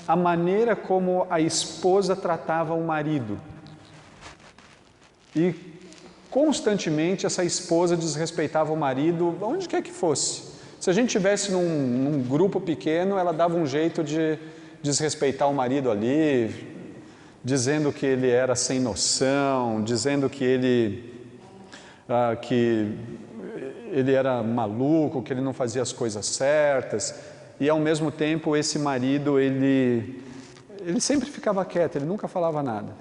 a maneira como a esposa tratava o marido. E constantemente essa esposa desrespeitava o marido, onde quer que fosse. Se a gente estivesse num grupo pequeno, ela dava um jeito de desrespeitar o marido ali, dizendo que ele era sem noção, dizendo que ele era maluco, que ele não fazia as coisas certas. E ao mesmo tempo esse marido, ele sempre ficava quieto, ele nunca falava nada.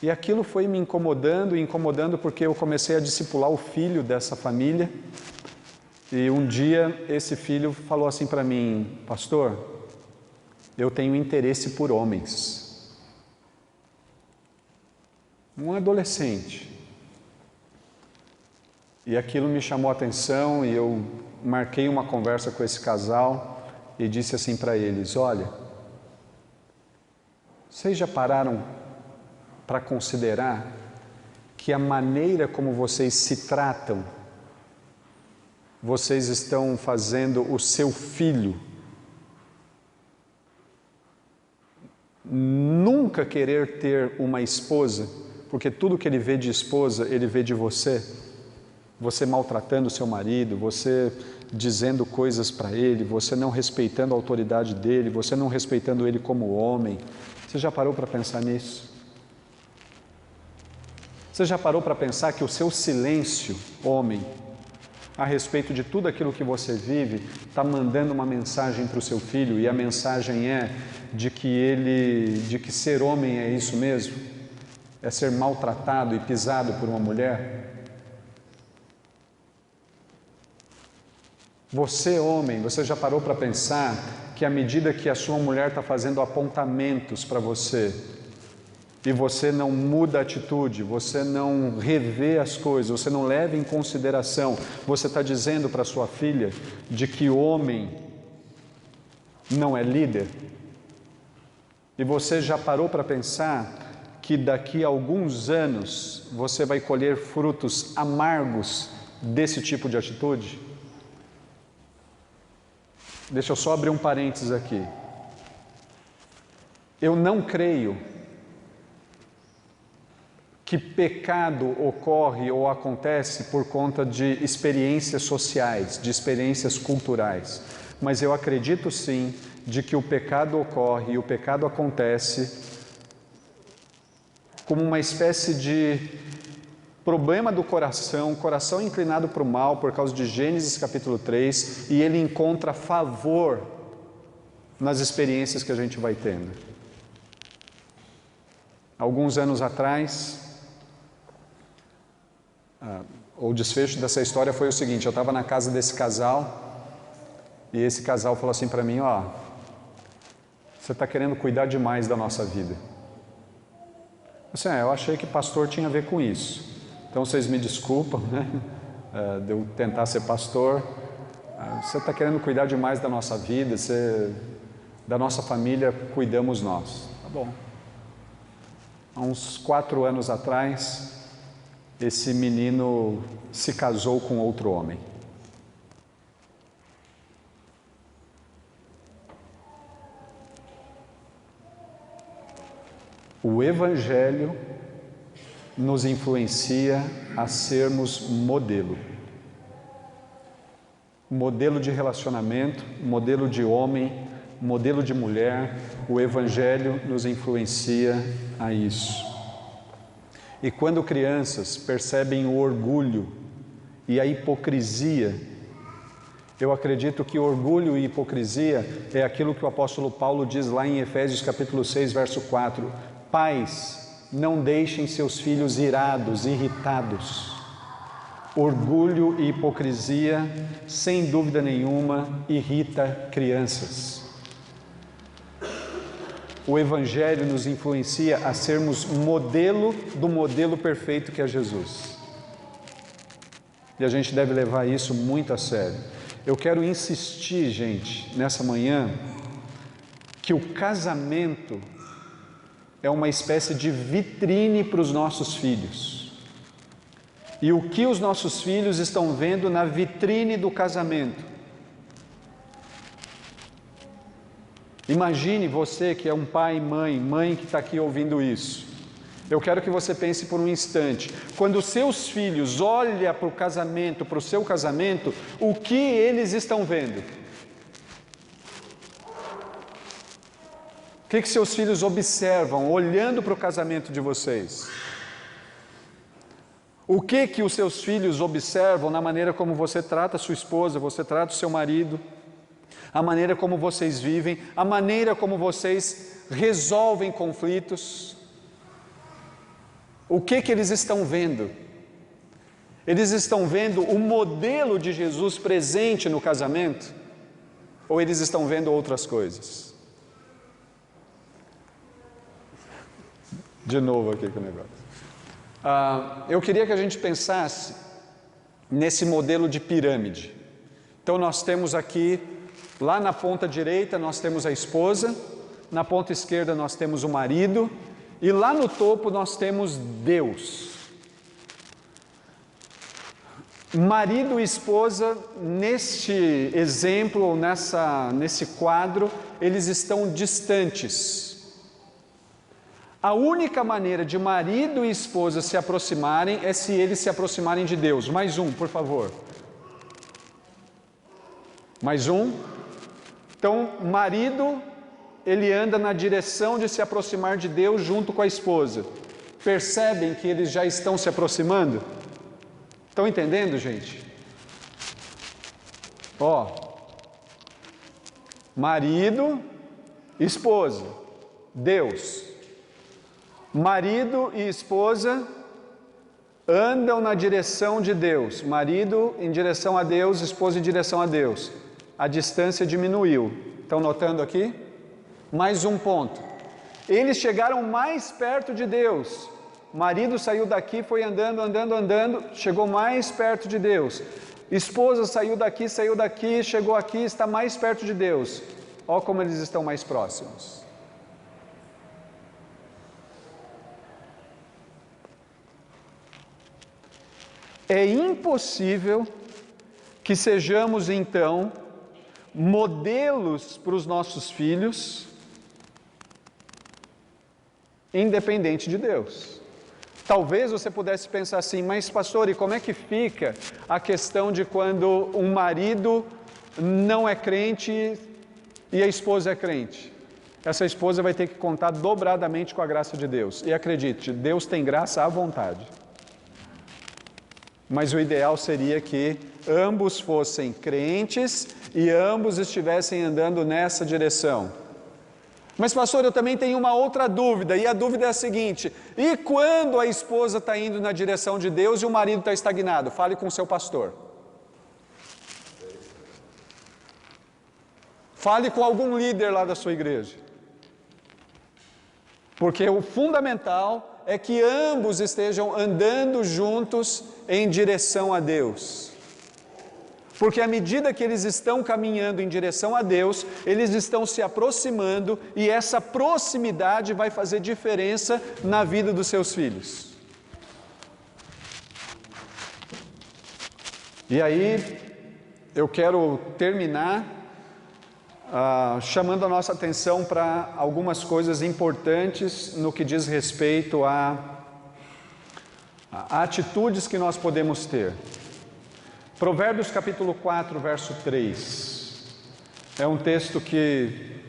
E aquilo foi me incomodando, porque eu comecei a discipular o filho dessa família. E um dia esse filho falou assim para mim: pastor, eu tenho interesse por homens. Um adolescente. E aquilo me chamou a atenção, e eu marquei uma conversa com esse casal e disse assim para eles: olha, vocês já pararam para considerar que a maneira como vocês se tratam, vocês estão fazendo o seu filho nunca querer ter uma esposa, porque tudo que ele vê de esposa, ele vê de você. Você maltratando o seu marido, você dizendo coisas para ele, você não respeitando a autoridade dele, você não respeitando ele como homem. Você já parou para pensar nisso? Você já parou para pensar que o seu silêncio, homem, a respeito de tudo aquilo que você vive, está mandando uma mensagem para o seu filho, e a mensagem é de que ser homem é isso mesmo? É ser maltratado e pisado por uma mulher? Você, homem, você já parou para pensar que à medida que a sua mulher está fazendo apontamentos para você, e você não muda a atitude, você não revê as coisas, você não leva em consideração, você está dizendo para sua filha de que homem não é líder? E você já parou para pensar que daqui a alguns anos você vai colher frutos amargos desse tipo de atitude? Deixa eu só abrir um parênteses aqui. Eu não creio que pecado ocorre ou acontece por conta de experiências sociais, de experiências culturais. Mas eu acredito sim de que o pecado ocorre e o pecado acontece como uma espécie de problema do coração, coração inclinado para o mal por causa de Gênesis capítulo 3, e ele encontra favor nas experiências que a gente vai tendo. Alguns anos atrás, o desfecho dessa história foi o seguinte: eu estava na casa desse casal, e esse casal falou assim para mim: ó, você está querendo cuidar demais da nossa vida. Assim, eu achei que pastor tinha a ver com isso. Então vocês me desculpam, né? De eu tentar ser pastor. Você está querendo cuidar demais da nossa vida, da nossa família cuidamos nós. Tá bom. Há uns 4 anos atrás, esse menino se casou com outro homem. O Evangelho nos influencia a sermos modelo. Modelo de relacionamento, modelo de homem, modelo de mulher. O Evangelho nos influencia a isso. E quando crianças percebem o orgulho e a hipocrisia, eu acredito que orgulho e hipocrisia é aquilo que o apóstolo Paulo diz lá em Efésios capítulo 6, verso 4. Pais, não deixem seus filhos irados, irritados. Orgulho e hipocrisia, sem dúvida nenhuma, irrita crianças. O Evangelho nos influencia a sermos modelo do modelo perfeito que é Jesus. E a gente deve levar isso muito a sério. Eu quero insistir, gente, nessa manhã, que o casamento é uma espécie de vitrine para os nossos filhos. E o que os nossos filhos estão vendo na vitrine do casamento? Imagine você que é um pai e mãe que está aqui ouvindo isso. Eu quero que você pense por um instante. Quando os seus filhos olham para o casamento, para o seu casamento, o que eles estão vendo? O que seus filhos observam olhando para o casamento de vocês? O que os seus filhos observam na maneira como você trata a sua esposa, você trata o seu marido, a maneira como vocês vivem, a maneira como vocês resolvem conflitos? O que eles estão vendo? Eles estão vendo o modelo de Jesus presente no casamento? Ou eles estão vendo outras coisas? De novo aqui com o negócio. Eu queria que a gente pensasse nesse modelo de pirâmide. Então nós temos aqui, lá na ponta direita nós temos a esposa, na ponta esquerda nós temos o marido, e lá no topo nós temos Deus. marido e esposa, neste exemplo, ou nesse quadro, eles estão distantes. A única maneira de marido e esposa se aproximarem é se eles se aproximarem de Deus. Mais um, por favor. Mais um. Então, marido, ele anda na direção de se aproximar de Deus junto com a esposa. Percebem que eles já estão se aproximando? Estão entendendo, gente? Ó, marido, esposa, Deus. Marido e esposa andam na direção de Deus. Marido em direção a Deus, esposa em direção a Deus. A distância diminuiu. Estão notando aqui? Mais um ponto. Eles chegaram mais perto de Deus. Marido saiu daqui, foi andando, chegou mais perto de Deus. Esposa saiu daqui, chegou aqui, está mais perto de Deus. Olha como eles estão mais próximos. É impossível que sejamos então modelos para os nossos filhos, independente de Deus. Talvez você pudesse pensar assim, mas pastor, e como é que fica a questão de quando um marido não é crente e a esposa é crente? Essa esposa vai ter que contar dobradamente com a graça de Deus. E acredite, Deus tem graça à vontade. Mas o ideal seria que ambos fossem crentes e ambos estivessem andando nessa direção. Mas pastor, eu também tenho uma outra dúvida, e a dúvida é a seguinte: e quando a esposa está indo na direção de Deus e o marido está estagnado? Fale com o seu pastor. Fale com algum líder lá da sua igreja. Porque o fundamental é que ambos estejam andando juntos em direção a Deus. Porque à medida que eles estão caminhando em direção a Deus, eles estão se aproximando e essa proximidade vai fazer diferença na vida dos seus filhos. E aí, eu quero terminar chamando a nossa atenção para algumas coisas importantes no que diz respeito a atitudes que nós podemos ter. Provérbios capítulo 4, verso 3, é um texto que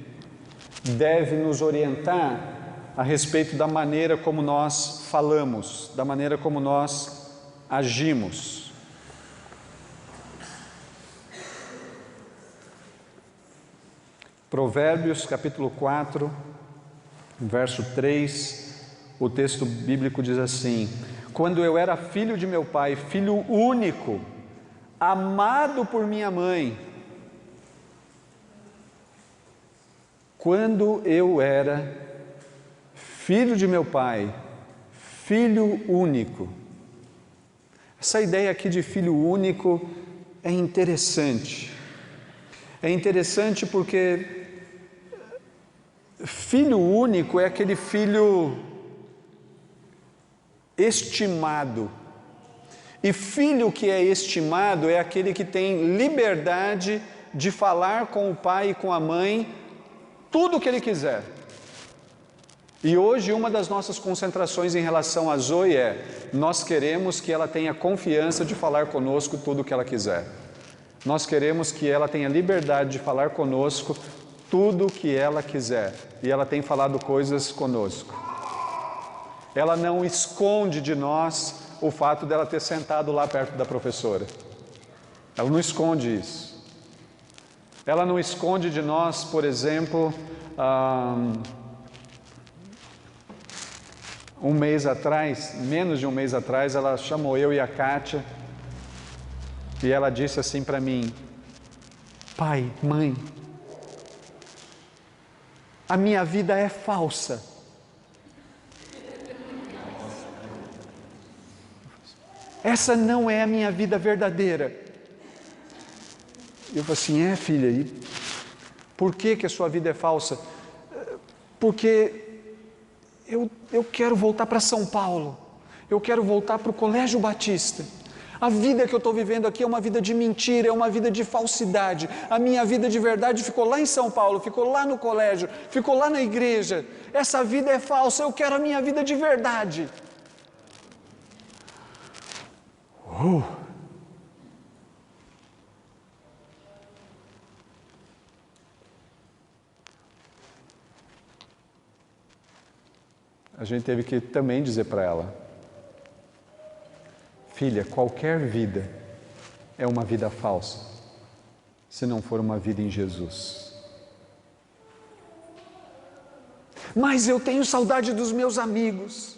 deve nos orientar a respeito da maneira como nós falamos, da maneira como nós agimos. Provérbios capítulo 4, verso 3, o texto bíblico diz assim: quando eu era filho de meu pai, filho único, amado por minha mãe, quando eu era filho de meu pai, filho único. Essa ideia aqui de filho único é interessante. É interessante porque filho único é aquele filho estimado. E filho que é estimado é aquele que tem liberdade de falar com o pai e com a mãe tudo o que ele quiser. E hoje uma das nossas concentrações em relação a Zoe é: nós queremos que ela tenha confiança de falar conosco tudo o que ela quiser. Nós queremos que ela tenha liberdade de falar conosco tudo o que ela quiser. E ela tem falado coisas conosco. Ela não esconde de nós o fato dela ter sentado lá perto da professora. Ela não esconde isso. Ela não esconde de nós, por exemplo, um mês atrás, menos de um mês atrás, ela chamou eu e a Kátia e ela disse assim para mim: pai, mãe, a minha vida é falsa. Essa não é a minha vida verdadeira. Eu falei assim: é, filha, e por que a sua vida é falsa? Porque eu quero voltar para São Paulo, eu quero voltar para o Colégio Batista. A vida que eu estou vivendo aqui é uma vida de mentira, é uma vida de falsidade. A minha vida de verdade ficou lá em São Paulo, ficou lá no colégio, ficou lá na igreja. Essa vida é falsa, eu quero a minha vida de verdade. A gente teve que também dizer para ela: filha, qualquer vida é uma vida falsa, se não for uma vida em Jesus. Mas eu tenho saudade dos meus amigos.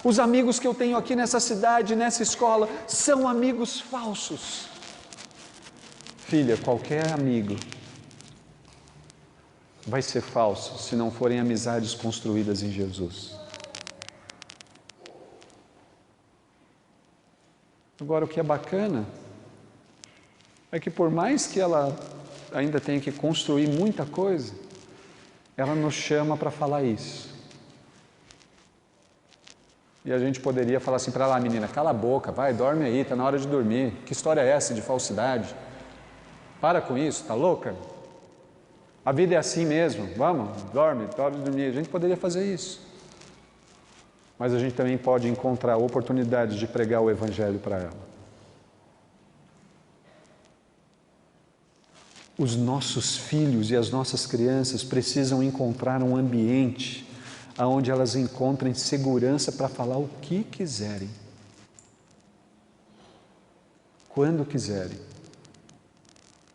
Os amigos que eu tenho aqui nessa cidade, nessa escola, são amigos falsos. Filha, qualquer amigo vai ser falso se não forem amizades construídas em Jesus. Agora, o que é bacana é que por mais que ela ainda tenha que construir muita coisa, ela nos chama para falar isso. E a gente poderia falar assim para ela: menina, cala a boca, vai, dorme aí, está na hora de dormir. Que história é essa de falsidade? Para com isso, está louca? A vida é assim mesmo, vamos, dorme, hora de dormir. A gente poderia fazer isso. Mas a gente também pode encontrar oportunidades de pregar o Evangelho para ela. Os nossos filhos e as nossas crianças precisam encontrar um ambiente onde elas encontrem segurança para falar o que quiserem, quando quiserem.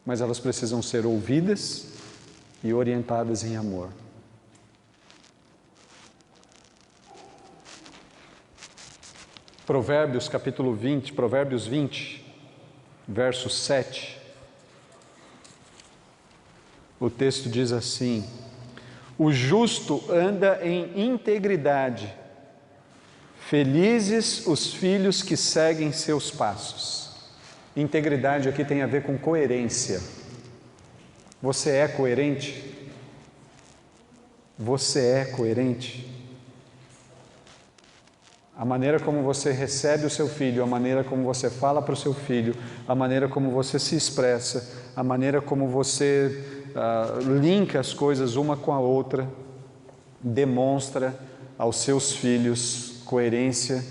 Mas elas precisam ser ouvidas e orientadas em amor. Provérbios capítulo 20, Provérbios 20, verso 7. O texto diz assim: o justo anda em integridade, felizes os filhos que seguem seus passos. Integridade aqui tem a ver com coerência. Você é coerente? Você é coerente? A maneira como você recebe o seu filho, a maneira como você fala para o seu filho, a maneira como você se expressa, a maneira como você linka as coisas uma com a outra, demonstra aos seus filhos coerência,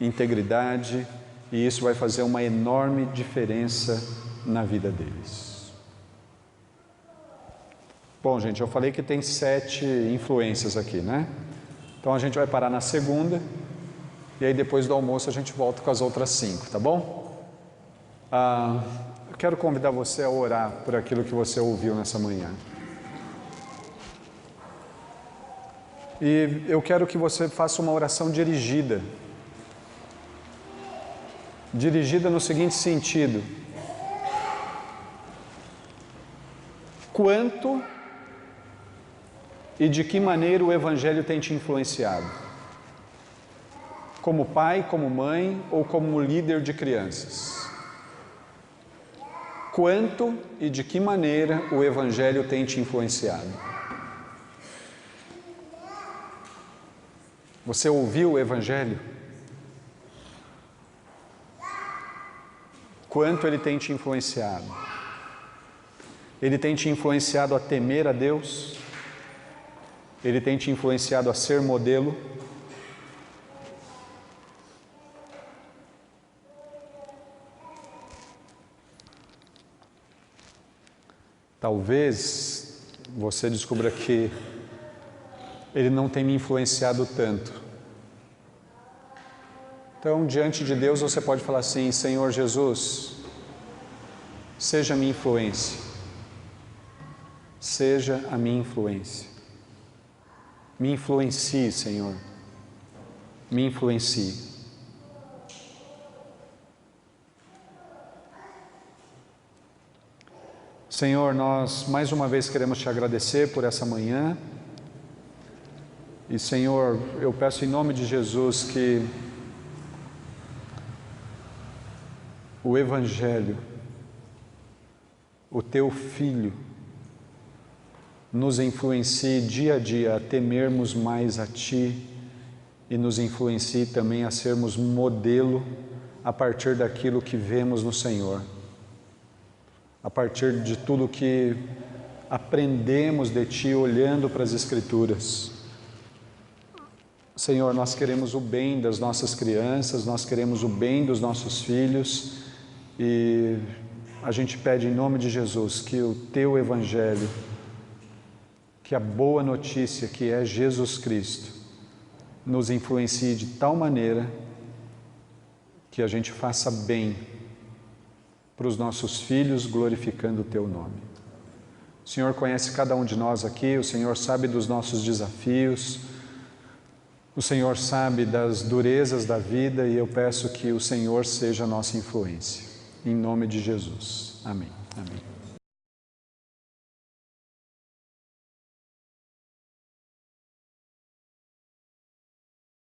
integridade, e isso vai fazer uma enorme diferença na vida deles. Bom, gente, eu falei que tem 7 influências aqui, né? Então a gente vai parar na segunda, e aí depois do almoço a gente volta com as outras 5, tá bom? Eu quero convidar você a orar por aquilo que você ouviu nessa manhã. E eu quero que você faça uma oração dirigida. Dirigida no seguinte sentido: quanto e de que maneira o Evangelho tem te influenciado? Como pai, como mãe ou como líder de crianças? Quanto e de que maneira o Evangelho tem te influenciado? Você ouviu o Evangelho? Quanto ele tem te influenciado? Ele tem te influenciado a temer a Deus? Ele tem te influenciado a ser modelo? Talvez você descubra que ele não tem me influenciado tanto. Então, diante de Deus, você pode falar assim: Senhor Jesus, seja a minha influência. Seja a minha influência. Me influencie, Senhor. Me influencie. Senhor, nós mais uma vez queremos te agradecer por essa manhã. E, Senhor, eu peço em nome de Jesus que o Evangelho, o Teu Filho, nos influencie dia a dia a temermos mais a Ti e nos influencie também a sermos modelo a partir daquilo que vemos no Senhor, a partir de tudo que aprendemos de Ti olhando para as Escrituras. Senhor, nós queremos o bem das nossas crianças, nós queremos o bem dos nossos filhos e a gente pede em nome de Jesus que o Teu Evangelho, que a boa notícia que é Jesus Cristo, nos influencie de tal maneira que a gente faça bem para os nossos filhos, glorificando o Teu nome. O Senhor conhece cada um de nós aqui, o Senhor sabe dos nossos desafios, o Senhor sabe das durezas da vida e eu peço que o Senhor seja a nossa influência. Em nome de Jesus. Amém. Amém.